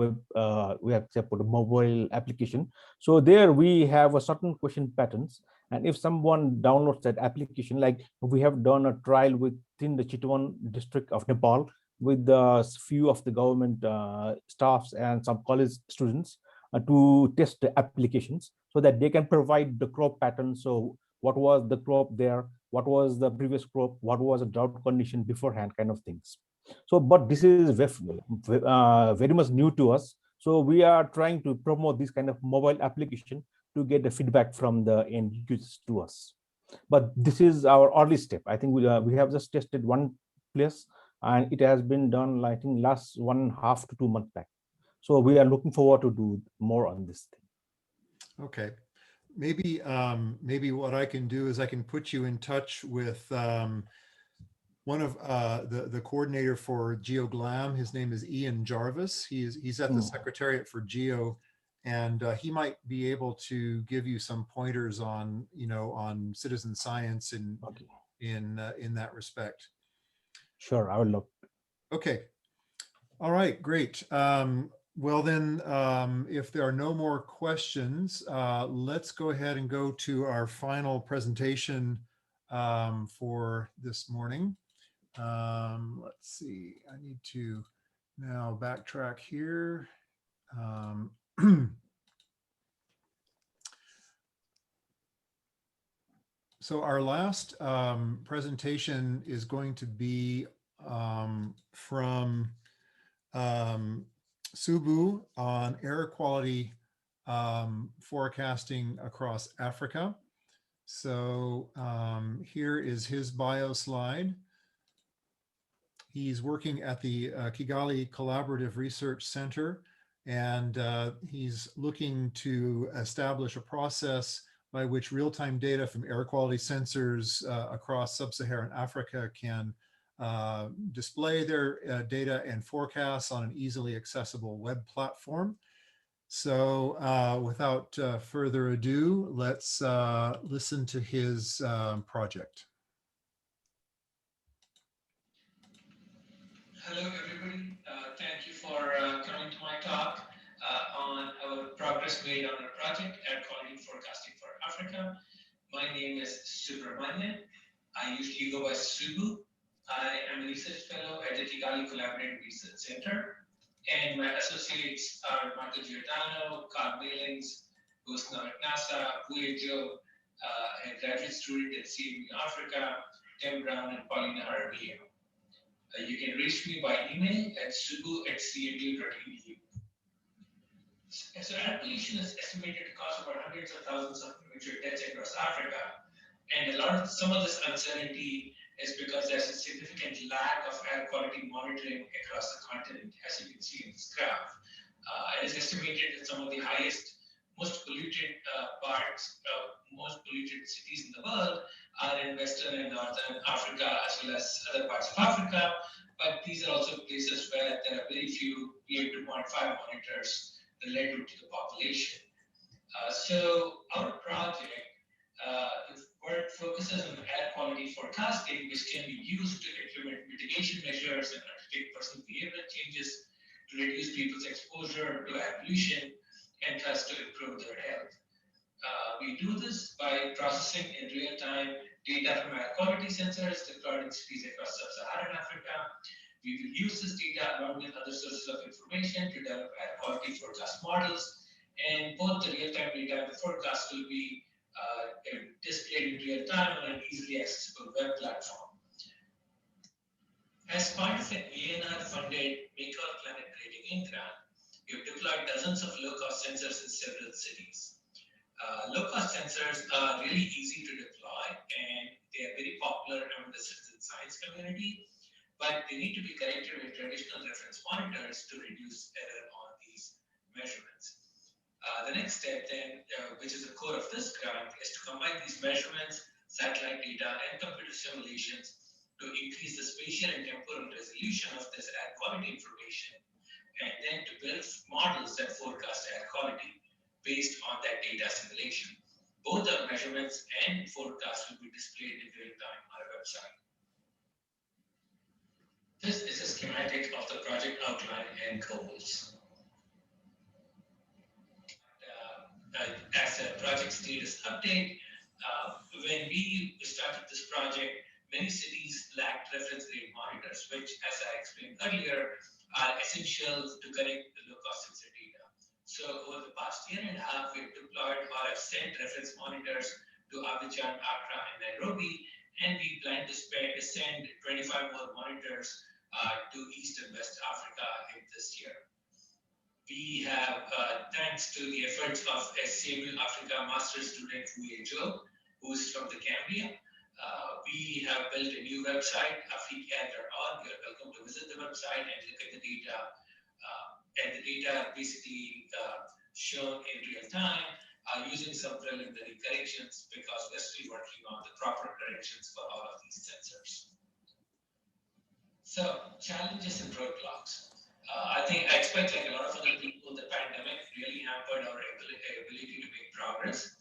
we have put a mobile application. So there we have a certain question patterns, and if someone downloads that application, like we have done a trial within the Chitwan district of Nepal with a few of the government staffs and some college students to test the applications so that they can provide the crop pattern. So what was the crop there? What was the previous crop? What was a drought condition beforehand, kind of things. So, but this is very much new to us. So we are trying to promote this kind of mobile application to get the feedback from the end users to us. But this is our early step. I think we have just tested one place, and it has been done, I think, last 1.5 to 2 months back. So we are looking forward to do more on this thing. Okay. Maybe maybe what I can do is I can put you in touch with one of the coordinator for GEO-GLAM. His name is Ian Jarvis. He's at the Secretariat for GEO, and he might be able to give you some pointers on on citizen science in that respect. Sure, I would love. Okay. All right, great. Well then, if there are no more questions, let's go ahead and go to our final presentation for this morning. Let's see, I need to now backtrack here. So our last presentation is going to be from Subu on air quality forecasting across Africa. So here is his bio slide. He's working at the Kigali Collaborative Research Center, and he's looking to establish a process by which real-time data from air quality sensors across sub-Saharan Africa can display their data and forecasts on an easily accessible web platform. So without further ado, let's listen to his project. Hello, everybody. Thank you for coming to my talk on our progress made on our project, Air Quality Forecasting for Africa. My name is Subramanian. I usually go by Subu. I am a research fellow at the Kigali Collaborative Research Center, and my associates are Marco Giordano, Carl Billings, who's now at NASA, Wu Joe, a graduate student at CMU Africa, Tim Brown, and Paulina Arabia. You can reach me by email at subu@cmu.edu. So air pollution is estimated to cause about hundreds of thousands of premature deaths across Africa. And some of this uncertainty is because there's a significant lack of air quality monitoring across the continent, as you can see in this graph. It is estimated that some of the highest, most polluted most polluted cities in the world are in Western and Northern Africa, as well as other parts of Africa. But these are also places where there are very few PM2.5 monitors related to the population. So our project focuses on air quality forecasting, which can be used to implement mitigation measures and undertake personal behavioral changes to reduce people's exposure to air pollution and thus to improve their health. We do this by processing in real time data from air quality sensors deployed in cities across sub-Saharan Africa. We will use this data along with other sources of information to develop air quality forecast models. And both the real-time data and the forecast will be displayed in real time on an easily accessible web platform. As part of an ANR-funded Make Our Planet Great Again grant, we have deployed dozens of low-cost sensors in several cities. Low-cost sensors are really easy to deploy, and they are very popular among the citizen science community, but they need to be connected with traditional reference monitors to reduce error on these measurements. The next step then, which is the core of this grant, is to combine these measurements, satellite data, and computer simulations to increase the spatial and temporal resolution of this air quality information, and then to build models that forecast air quality based on that data simulation. Both our measurements and forecasts will be displayed in real time on our website. This is a schematic of the project outline and goals. As a project status update, when we started this project, many cities lacked reference grade monitors, which, as I explained earlier, are essential to connect the low-cost sensor data. So over the past year and a half, we've deployed or have sent reference monitors to Abidjan, Accra, and Nairobi, and we plan to send 25 more monitors to East and West Africa in this year. We have, thanks to the efforts of a CMU Africa master's student, Wu Joe, who's from the Gambia. We have built a new website, africa.org. You're welcome to visit the website and look at the data. And the data basically shown in real time are using some preliminary corrections because we're still working on the proper corrections for all of these sensors. So challenges and roadblocks. I expect like a lot of other people, the pandemic really hampered our ability to make progress.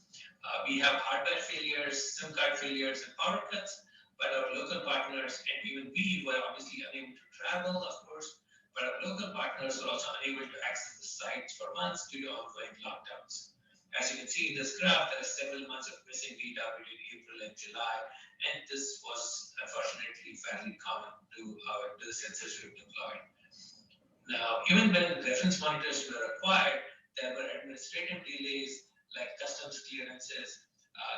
We have hardware failures, SIM card failures, and power cuts, but our local partners and even we were obviously unable to travel, of course, but our local partners were also unable to access the sites for months due to ongoing lockdowns. As you can see in this graph, there are several months of missing data between April and July, and this was unfortunately fairly common to the sensors we've deployed. Now, even when reference monitors were acquired, there were administrative delays like customs clearances,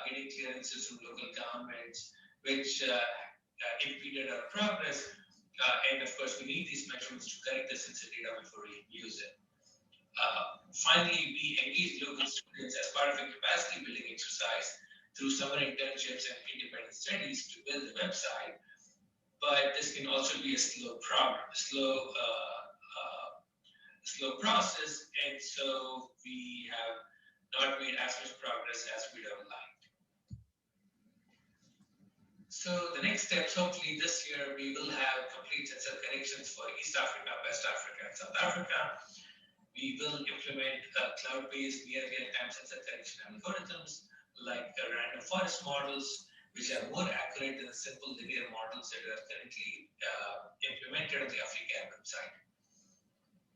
getting clearances from local governments, which impeded our progress. And of course, we need these measurements to correct the sensor data before we use it. Finally, we engage local students as part of a capacity building exercise through summer internships and independent studies to build the website. But this can also be a slow process, and so we have not made as much progress as we'd have liked. So the next steps, hopefully this year, we will have complete sensor corrections for East Africa, West Africa, and South Africa. We will implement cloud-based near real-time sensor correction algorithms like random forest models, which are more accurate than the simple linear models that are currently implemented on the Africa website.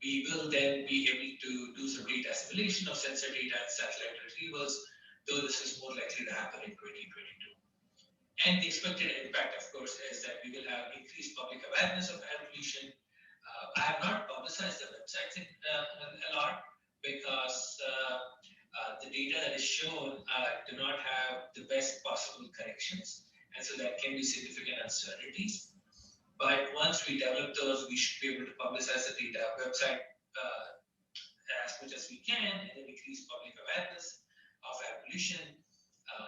We will then be able to do some data assimilation of sensor data and satellite retrievals, though this is more likely to happen in 2022. And the expected impact, of course, is that we will have increased public awareness of air pollution. I have not publicized the website a lot because the data that is shown do not have the best possible corrections, and so there can be significant uncertainties. But once we develop those, we should be able to publicize the data website as much as we can and then increase public awareness of air pollution.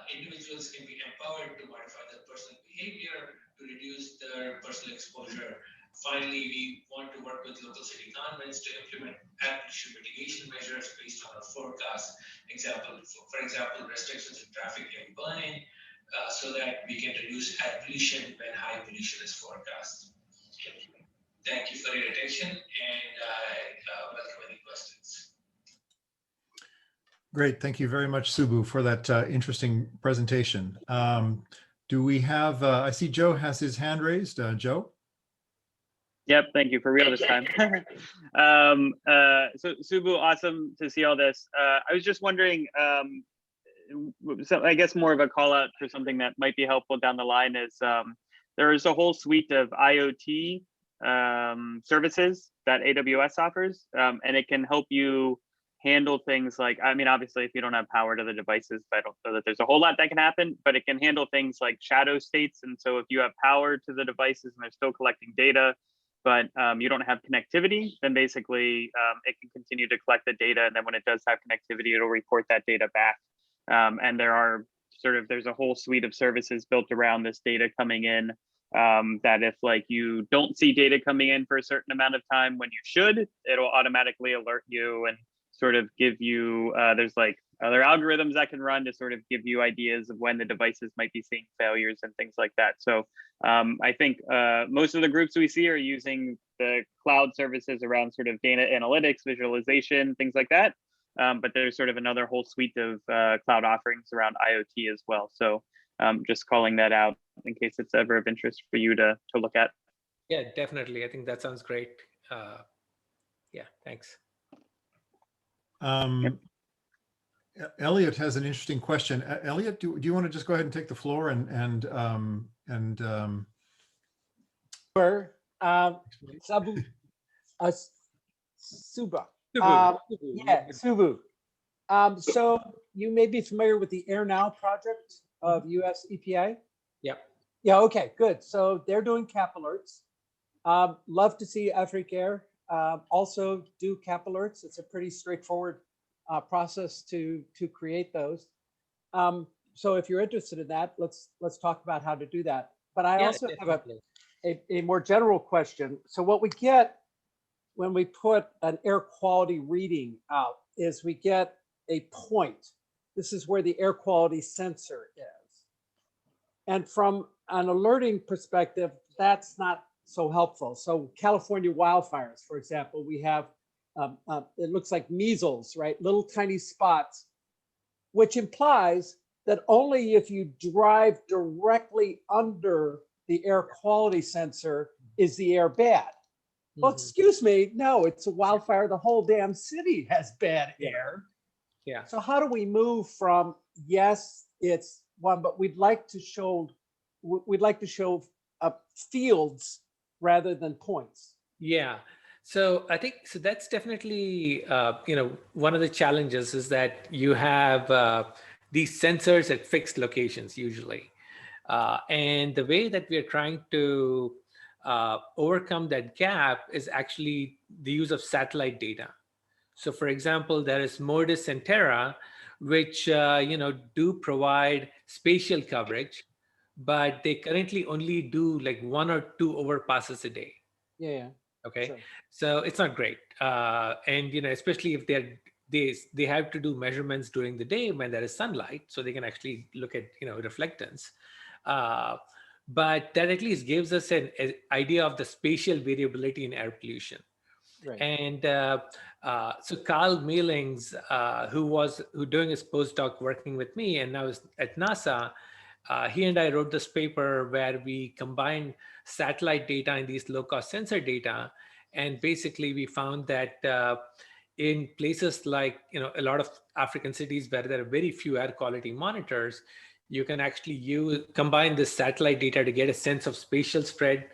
Individuals can be empowered to modify their personal behavior to reduce their personal exposure. Finally, we want to work with local city governments to implement air pollution mitigation measures based on our forecast. For example, restrictions in traffic and burning, so that we can reduce air pollution when high pollution is forecast. Thank you for your attention, and I welcome any questions. Great, thank you very much, Subbu, for that interesting presentation. Do we have, I see Joe has his hand raised. Joe? Yep, thank you, for real this time. So Subbu, awesome to see all this. I was just wondering, so I guess more of a call out for something that might be helpful down the line is there is a whole suite of IoT services that AWS offers, and it can help you handle things like, I mean, obviously, if you don't have power to the devices, I don't know that there's a whole lot that can happen, but it can handle things like shadow states. And so if you have power to the devices and they're still collecting data, but you don't have connectivity, then basically it can continue to collect the data. And then when it does have connectivity, it'll report that data back. And there's a whole suite of services built around this data coming in, that if like you don't see data coming in for a certain amount of time when you should, it'll automatically alert you and sort of give you, there's like other algorithms that can run to sort of give you ideas of when the devices might be seeing failures and things like that. So I think most of the groups we see are using the cloud services around sort of data analytics, visualization, things like that. But there's sort of another whole suite of cloud offerings around IoT as well. So just calling that out in case it's ever of interest for you to look at. Yeah, definitely. I think that sounds great. Yeah, thanks. Elliot has an interesting question. Elliot, do you want to just go ahead and take the floor Sure. Subbu. Suba. Yeah, Subbu. So you may be familiar with the Air Now project of US EPA. Yep. Yeah, okay, good. So they're doing cap alerts. Love to see Africa also do cap alerts. It's a pretty straightforward process to create those. so if you're interested in that, let's talk about how to do that. But I Yeah, also have definitely. a more general question. So what we get when we put an air quality reading out is we get a point. This is where the air quality sensor is. And from an alerting perspective, that's not so helpful. So California wildfires, for example, we have, it looks like measles, right? Little tiny spots, which implies that only if you drive directly under the air quality sensor is the air bad. Well, excuse me, no, it's a wildfire. The whole damn city has bad air. Yeah. So how do we move from, yes, it's one, but we'd like to show fields rather than points. Yeah. So I think so that's definitely one of the challenges is that you have these sensors at fixed locations usually, and the way that we are trying to overcome that gap is actually the use of satellite data. So for example, there is Modis and Terra, which do provide spatial coverage, but they currently only do like 1 or 2 overpasses a day. Yeah. Okay. Sure. So it's not great. And especially if they have to do measurements during the day when there is sunlight, so they can actually look at reflectance. But that at least gives us an idea of the spatial variability in air pollution. Right. And so Carl Mealings, who doing his postdoc working with me and now is at NASA, he and I wrote this paper where we combined satellite data and these low-cost sensor data, and basically we found that in places like a lot of African cities where there are very few air quality monitors, you can actually combine this satellite data to get a sense of spatial spread.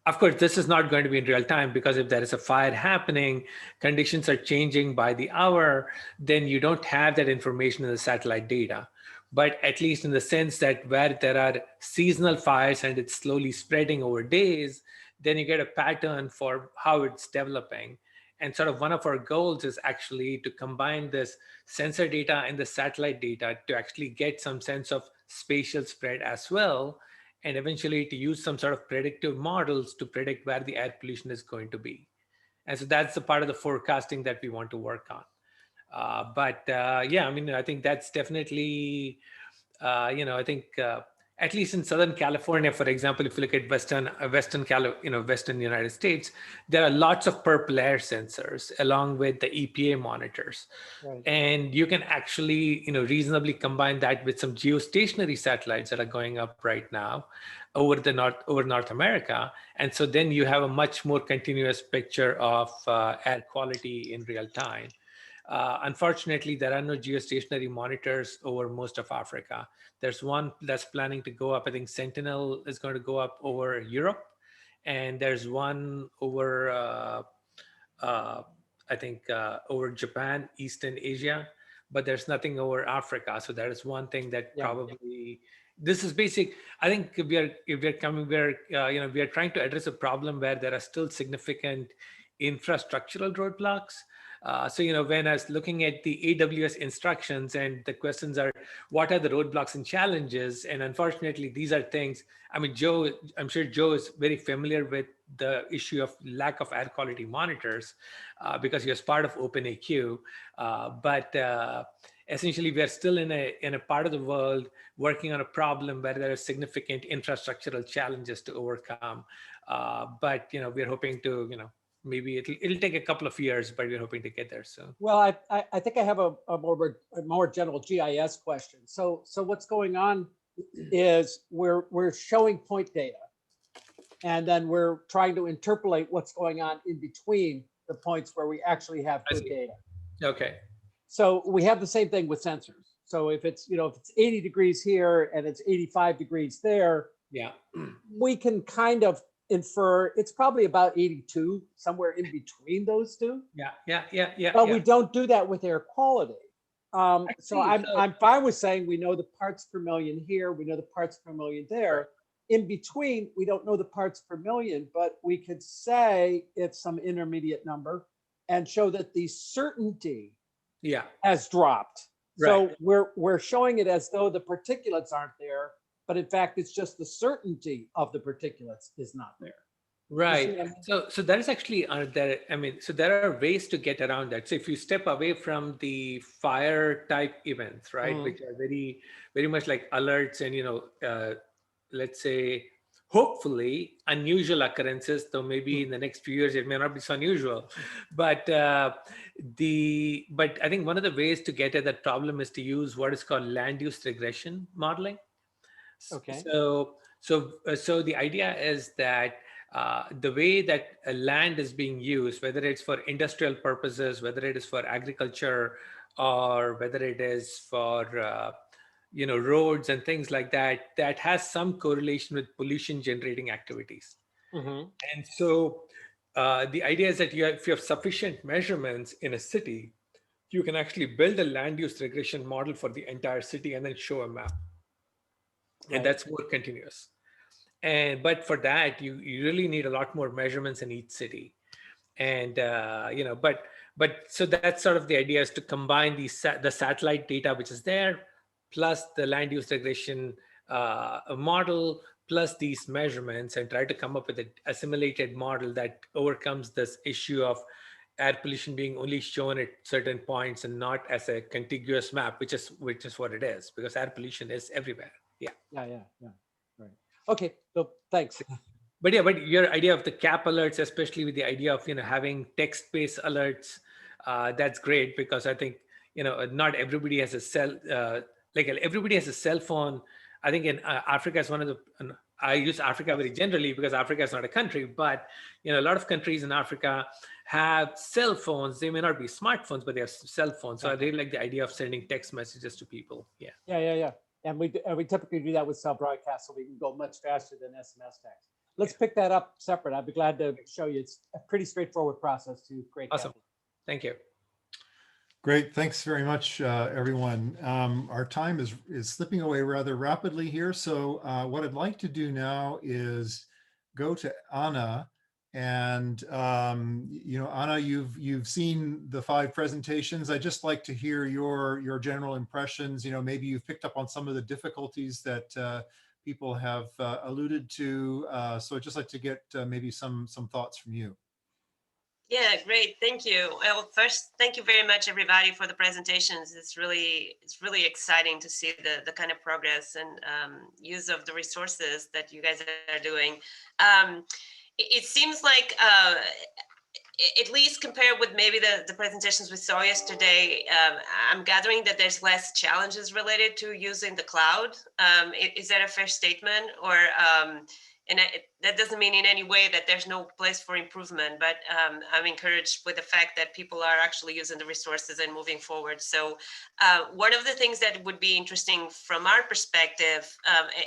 Of course, this is not going to be in real time because if there is a fire happening, conditions are changing by the hour, then you don't have that information in the satellite data. But at least in the sense that where there are seasonal fires and it's slowly spreading over days, then you get a pattern for how it's developing. And sort of one of our goals is actually to combine this sensor data and the satellite data to actually get some sense of spatial spread as well, and eventually to use some sort of predictive models to predict where the air pollution is going to be. And so that's the part of the forecasting that we want to work on. Yeah, I mean, I think that's definitely, I think at least in Southern California, for example, if you look at Western United States, there are lots of purple air sensors along with the EPA monitors. Right. And you can actually, reasonably combine that with some geostationary satellites that are going up right now over North America. And so then you have a much more continuous picture of air quality in real time. Unfortunately, there are no geostationary monitors over most of Africa. There's one that's planning to go up. I think Sentinel is going to go up over Europe. And there's one over, I think, over Japan, Eastern Asia, but there's nothing over Africa. So that is one thing that probably, this is basic. I think we are trying to address a problem where there are still significant infrastructural roadblocks. So, when I was looking at the AWS instructions and the questions are, what are the roadblocks and challenges? And unfortunately, these are things, I mean, I'm sure Joe is very familiar with the issue of lack of air quality monitors because he was part of OpenAQ. But essentially, we are still in a part of the world working on a problem where there are significant infrastructural challenges to overcome. But, we're hoping to, maybe it'll take a couple of years, but we're hoping to get there soon. Well, I think I have a more general GIS question. So what's going on is we're showing point data, and then we're trying to interpolate what's going on in between the points where we actually have good data. Okay. So we have the same thing with sensors. So if it's if it's 80 degrees here and it's 85 degrees there, yeah, we can kind of infer it's probably about 82, somewhere in between those two. Yeah. But we don't do that with air quality. So I'm fine with saying we know the parts per million here, we know the parts per million there. Right. In between, we don't know the parts per million, but we could say it's some intermediate number and show that the certainty has dropped. So we're showing it as though the particulates aren't there, but in fact, it's just the certainty of the particulates is not there. Right. I mean? So that is actually there. I mean, so there are ways to get around that. So if you step away from the fire type events, right, which are very, very much like alerts and, let's say, hopefully unusual occurrences, though maybe in the next few years it may not be so unusual. But I think one of the ways to get at that problem is to use what is called land use regression modeling. Okay. So the idea is that the way that land is being used, whether it's for industrial purposes, whether it is for agriculture, or whether it is for roads and things like that, that has some correlation with pollution generating activities. And so the idea is that if you have sufficient measurements in a city, you can actually build a land use regression model for the entire city and then show a map. And that's more continuous. But for that, you really need a lot more measurements in each city. And but so that's sort of the idea, is to combine the satellite data which is there, plus the land use regression model, plus these measurements, and try to come up with an assimilated model that overcomes this issue of air pollution being only shown at certain points and not as a contiguous map, which is what it is, because air pollution is everywhere. Yeah. Right. Okay. So thanks. But your idea of the cap alerts, especially with the idea of having text-based alerts, that's great, because I think not everybody has a everybody has a cell phone. I think in Africa is one of the. I use Africa very generally because Africa is not a country, but a lot of countries in Africa have cell phones. They may not be smartphones, but they have cell phones. So I really like the idea of sending text messages to people. Yeah. And we typically do that with cell broadcasts, so we can go much faster than SMS text. Let's pick that up separate. I'd be glad to show you. It's a pretty straightforward process to create. Awesome. Thank you. Great. Thanks very much, everyone. Our time is slipping away rather rapidly here. So what I'd like to do now is go to Anna. And Anna, you've seen the 5 presentations. I'd just like to hear your general impressions. Maybe you've picked up on some of the difficulties that people have alluded to. So I'd just like to get maybe some thoughts from you. Yeah, great. Thank you. Well, first, thank you very much, everybody, for the presentations. It's really exciting to see the kind of progress and use of the resources that you guys are doing. It seems like, at least compared with maybe the presentations we saw yesterday, I'm gathering that there's less challenges related to using the cloud. Is that a fair statement? Or that doesn't mean in any way that there's no place for improvement, but I'm encouraged with the fact that people are actually using the resources and moving forward. So one of the things that would be interesting from our perspective,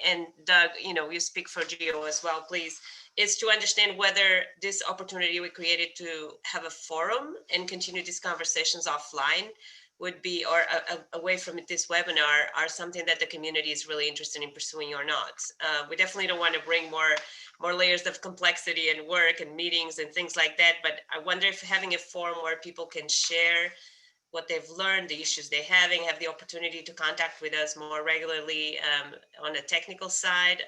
and Doug, you speak for GEO as well, please, is to understand whether this opportunity we created to have a forum and continue these conversations offline would be, or away from this webinar, are something that the community is really interested in pursuing or not. We definitely don't want to bring more layers of complexity and work and meetings and things like that, but I wonder if having a forum where people can share what they've learned, the issues they're having, have the opportunity to contact with us more regularly on the technical side,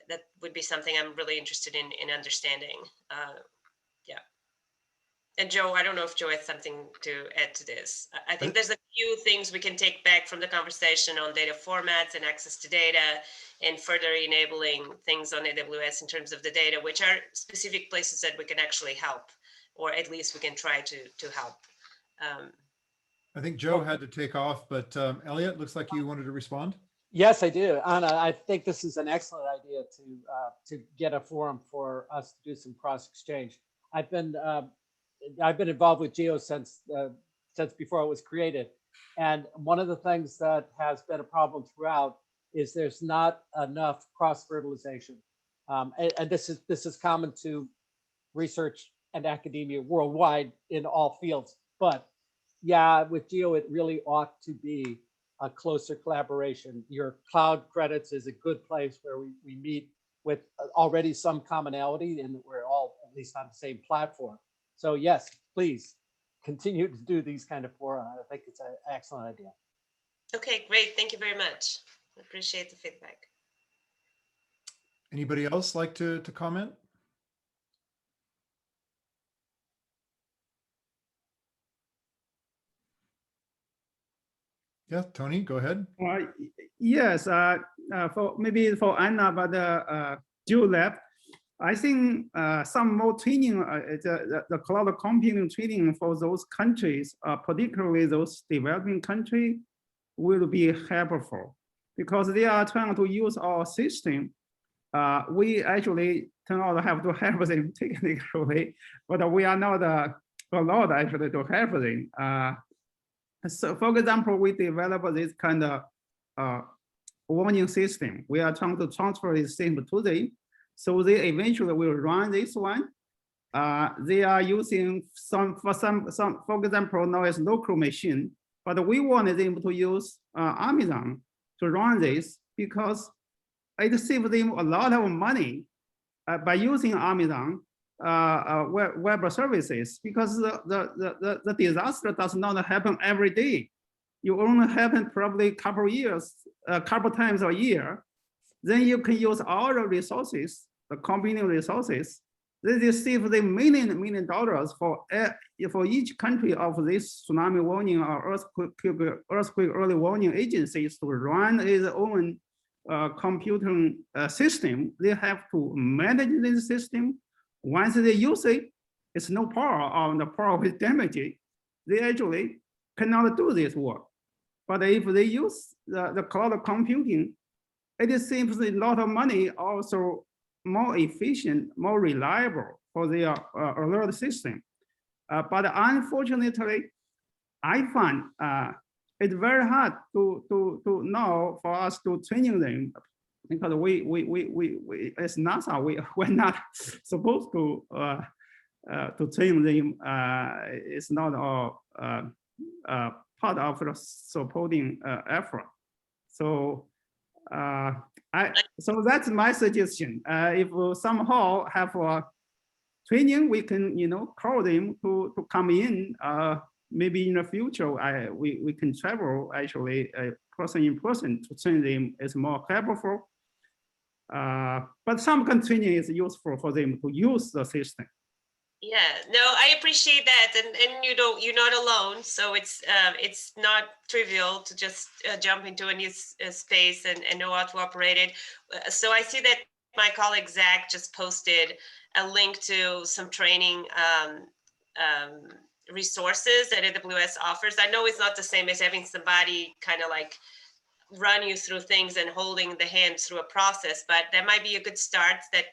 that would be something I'm really interested in understanding. Yeah. And Joe, I don't know if Joe has something to add to this. I think there's a few things we can take back from the conversation on data formats and access to data, and further enabling things on AWS in terms of the data, which are specific places that we can actually help, or at least we can try to help. I think Joe had to take off, but Elliot, looks like you wanted to respond. Yes, I do. Anna, I think this is an excellent idea to get a forum for us to do some cross exchange. I've been involved with GEO since before it was created, and one of the things that has been a problem throughout is there's not enough cross fertilization, and this is common to research and academia worldwide in all fields. But yeah, with GEO, it really ought to be a closer collaboration. Your cloud credits is a good place where we meet with already some commonality, and we're all at least on the same platform. So yes, please continue to do these kind of fora. I think it's an excellent idea. Okay, great. Thank you very much. I appreciate the feedback. Anybody else like to comment? Yeah, Tony, go ahead. Yes, for maybe for Anna, but Joe left. I think some more training, the cloud computing training for those countries, particularly those developing countries, will be helpful because they are trying to use our system. We actually turn out to have to help them technically, but we are not allowed actually to help them. So for example, we develop this kind of warning system. We are trying to transfer this system to them. So they eventually will run this one. They are using for example, now it's local machine, but we wanted them to use Amazon to run this because it saves them a lot of money by using Amazon web services, because the disaster does not happen every day. You only happen probably a couple times a year. Then you can use all the resources, the combining resources. They save them million dollars for each country of this tsunami warning or earthquake early warning agencies to run its own computing system. They have to manage this system. Once they use it, it's no power, or the power will damage it. They actually cannot do this work. But if they use the cloud computing, it saves a lot of money, also more efficient, more reliable for their alert system. But unfortunately, I find it's very hard to know for us to training them, because we as NASA, we're not supposed to train them. It's not all part of the supporting effort. So so that's my suggestion. If somehow have a training, we can call them to come in. Maybe in the future, we can travel actually person in person to train them is more helpful. But some training is useful for them to use the system. Yeah, no, I appreciate that, and you're not alone. So it's not trivial to just jump into a new space and know how to operate it. So I see that my colleague Zach just posted a link to some training resources that AWS offers. I know it's not the same as having somebody kind of like run you through things and holding the hand through a process, but that might be a good start, that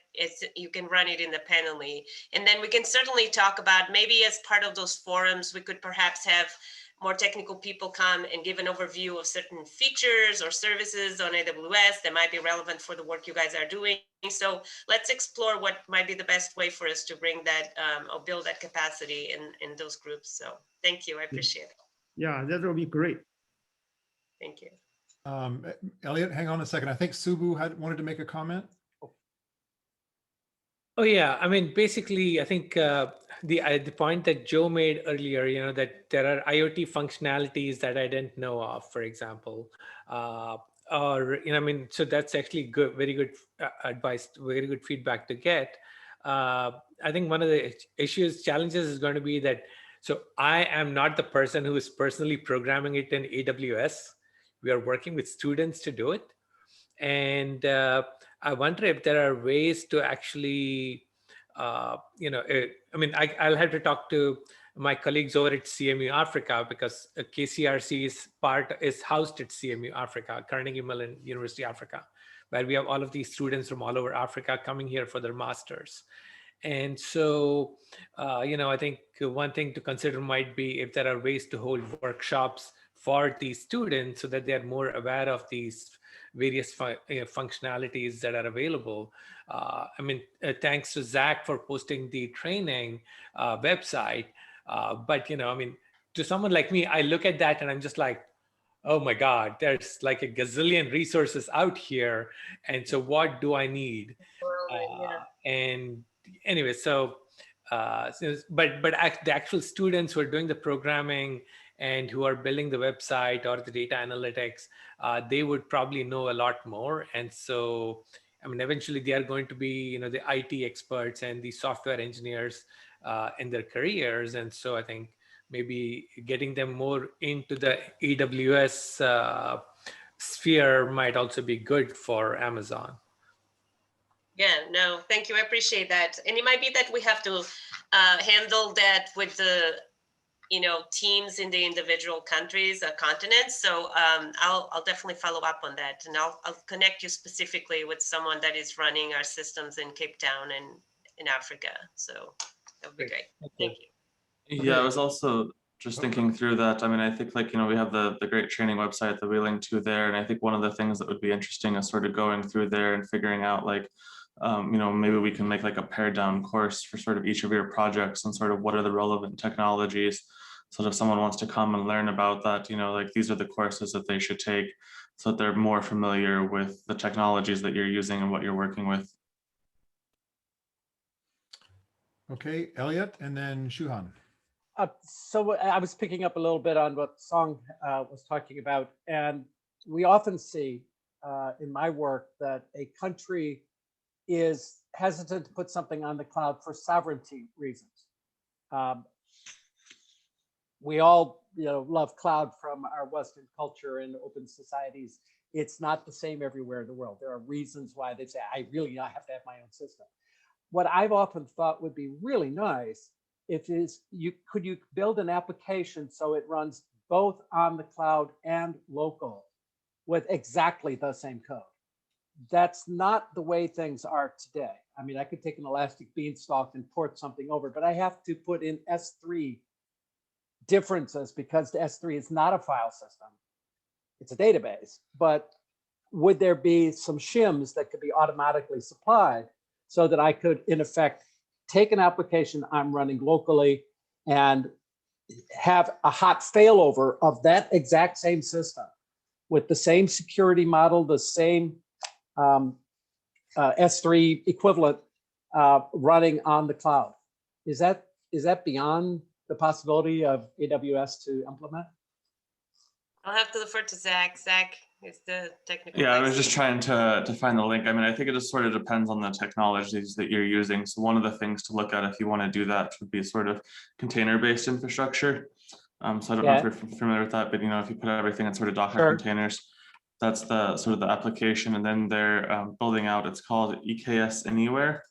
you can run it independently. And then we can certainly talk about, maybe as part of those forums, we could perhaps have more technical people come and give an overview of certain features or services on AWS that might be relevant for the work you guys are doing. So let's explore what might be the best way for us to bring that or build that capacity in those groups. So thank you, I appreciate it. Yeah, that will be great. Thank you. Elliot, hang on a second. I think Subu wanted to make a comment. Oh yeah, I mean, basically, I think the point that Joe made earlier, that there are IoT functionalities that I didn't know of, for example, so that's actually good, very good advice, very good feedback to get. I think one of the challenges is going to be that, so I am not the person who is personally programming it in AWS. We are working with students to do it. And I wonder if there are ways to actually, I'll have to talk to my colleagues over at CMU Africa, because KCRC's part is housed at CMU Africa, Carnegie Mellon University Africa, where we have all of these students from all over Africa coming here for their masters. And so, I think one thing to consider might be if there are ways to hold workshops for these students so that they are more aware of these various functionalities that are available. Thanks to Zach for posting the training website. But, to someone like me, I look at that and I'm just like, oh my God, there's like a gazillion resources out here. And so what do I need? And anyway, so The actual students who are doing the programming and who are building the website or the data analytics, they would probably know a lot more. And so, I mean, eventually they are going to be, the IT experts and the software engineers in their careers. And so I think maybe getting them more into the AWS sphere might also be good for Amazon. Yeah, no, thank you. I appreciate that. And it might be that we have to handle that with the, teams in the individual countries, continents. So I'll definitely follow up on that, and I'll connect you specifically with someone that is running our systems in Cape Town and in Africa. So that would be great. Thank you. Yeah, I was also just thinking through that. I mean, I think we have the great training website that we link to there. And I think one of the things that would be interesting is sort of going through there and figuring out maybe we can make a pared down course for sort of each of your projects and sort of what are the relevant technologies. So that if someone wants to come and learn about that, these are the courses that they should take so that they're more familiar with the technologies that you're using and what you're working with. Okay, Elliot, and then Shuhan. So I was picking up a little bit on what Song was talking about, and we often see in my work that a country is hesitant to put something on the cloud for sovereignty reasons. We all love cloud from our Western culture and open societies. It's not the same everywhere in the world. There are reasons why they say, I really have to have my own system. What I've often thought would be really nice could you build an application so it runs both on the cloud and local with exactly the same code. That's not the way things are today. I mean, I could take an elastic beanstalk and port something over, but I have to put in S3 differences because the S3 is not a file system. It's a database. But would there be some shims that could be automatically supplied so that I could, in effect, take an application I'm running locally and have a hot failover of that exact same system with the same security model, the same S3 equivalent running on the cloud? Is that beyond the possibility of AWS to implement? I'll have to defer to Zach. Zach is the technical. Yeah, I was just trying to find the link. I mean, I think it just sort of depends on the technologies that you're using. So one of the things to look at if you want to do that would be sort of container-based infrastructure. So I don't know if you're familiar with that, but if you put everything in sort of Docker containers, that's the sort of the application, and then they're building out. It's called EKS Anywhere.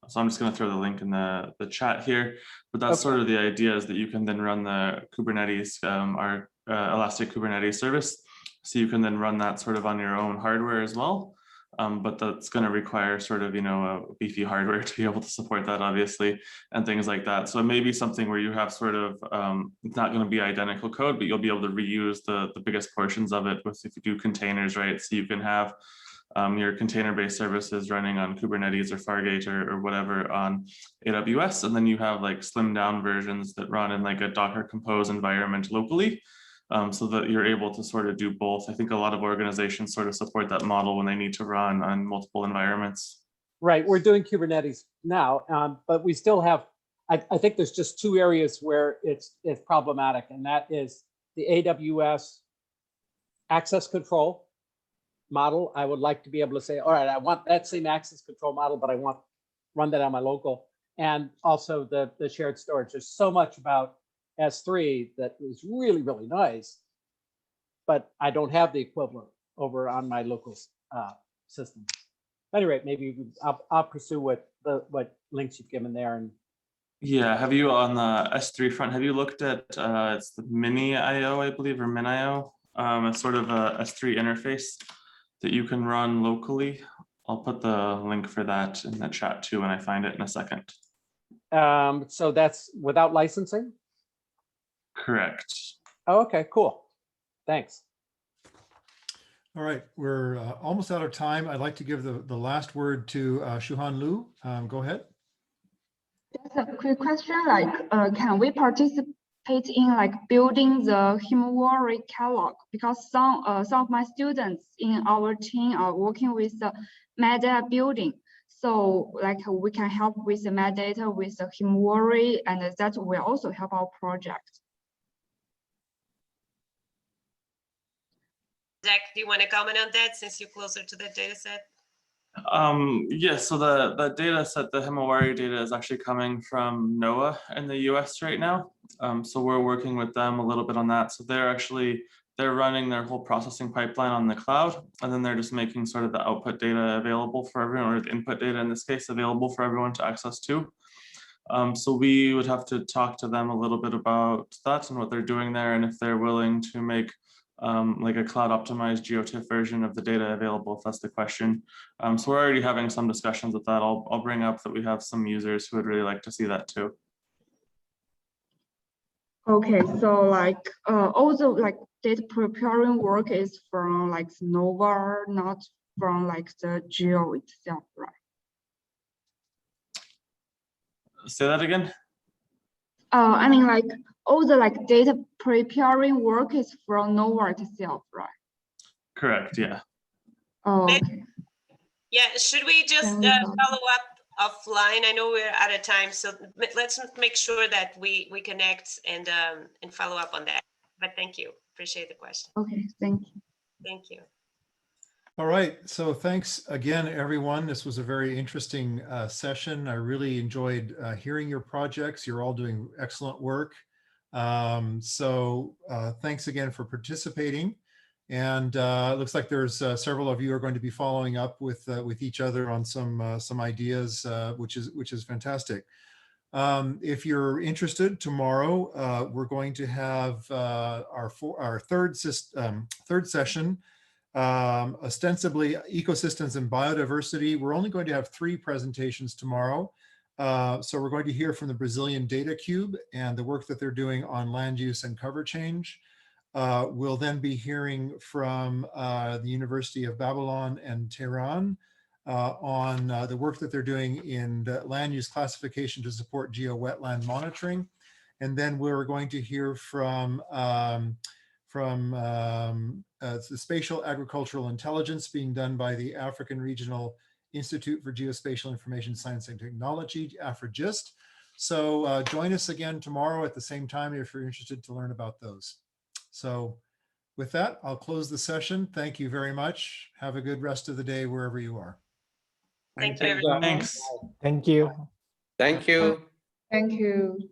So I'm just going to throw the link in the chat here, but that's sort of the idea is that you can then run the Kubernetes, our Elastic Kubernetes service. So you can then run that sort of on your own hardware as well. But that's going to require sort of, a beefy hardware to be able to support that, obviously, and things like that. So it may be something where you have sort of, it's not going to be identical code, but you'll be able to reuse the biggest portions of it if you do containers, right? So you can have your container-based services running on Kubernetes or Fargate or whatever on AWS, and then you have slimmed down versions that run in a Docker Compose environment locally, so that you're able to sort of do both. I think a lot of organizations sort of support that model when they need to run on multiple environments. Right, we're doing Kubernetes now, but we still have, I think there's just two areas where it's problematic, and that is the AWS access control model. I would like to be able to say, all right, I want that same access control model, but I want run that on my local. And also the shared storage. There's so much about S3 that is really, really nice, but I don't have the equivalent over on my local system. At any rate, maybe I'll pursue what links you've given there. And yeah, have you on the S3 front, have you looked at it's the Mini.io, I believe, or Min.io? It's sort of a S3 interface that you can run locally. I'll put the link for that in the chat too when I find it in a second. So that's without licensing? Correct. Oh, okay, cool. Thanks. All right, we're almost out of time. I'd like to give the last word to Shuhan Liu. Go ahead. Just a quick question, can we participate in building the Himawari catalog? Because some of my students in our team are working with the media building. So like we can help with the metadata, with the Himawari, and that will also help our project. Zach, do you want to comment on that since you're closer to the data set? Yes, so the data set, the Himawari data is actually coming from NOAA in the US right now. So we're working with them a little bit on that. So they're running their whole processing pipeline on the cloud, and then they're just making sort of the output data available for everyone, or the input data in this case, available for everyone to access to. So we would have to talk to them a little bit about that and what they're doing there, and if they're willing to make like a cloud optimized GeoTIFF version of the data available, if that's the question. So we're already having some discussions with that. I'll bring up that we have some users who would really like to see that too. Okay, so like all the like data preparing work is from like NOVA, not from like the Geo itself, right? Say that again? I mean like all the like data preparing work is from NOVA itself, right? Correct, yeah. Oh, okay. Yeah, should we just follow up offline? I know we're out of time, so let's make sure that we connect and follow up on that. But thank you, appreciate the question. Okay, thank you. Thank you. All right, so thanks again, everyone. This was a very interesting session. I really enjoyed hearing your projects. You're all doing excellent work. Thanks again for participating. And it looks like there's several of you are going to be following up with each other on some ideas, which is fantastic. If you're interested, tomorrow we're going to have our third session. Ostensibly ecosystems and biodiversity. We're only going to have 3 presentations tomorrow. So we're going to hear from the Brazilian Data Cube and the work that they're doing on land use and cover change. We'll then be hearing from the University of Babylon and Tehran on the work that they're doing in land use classification to support geo-wetland monitoring. And then we're going to hear from the spatial agricultural intelligence being done by the African Regional Institute for Geospatial Information Science and Technology, AfriGIST. So join us again tomorrow at the same time if you're interested to learn about those. So with that, I'll close the session. Thank you very much. Have a good rest of the day wherever you are. Thank you, everyone. Thanks. Thank you. Thank you. Thank you.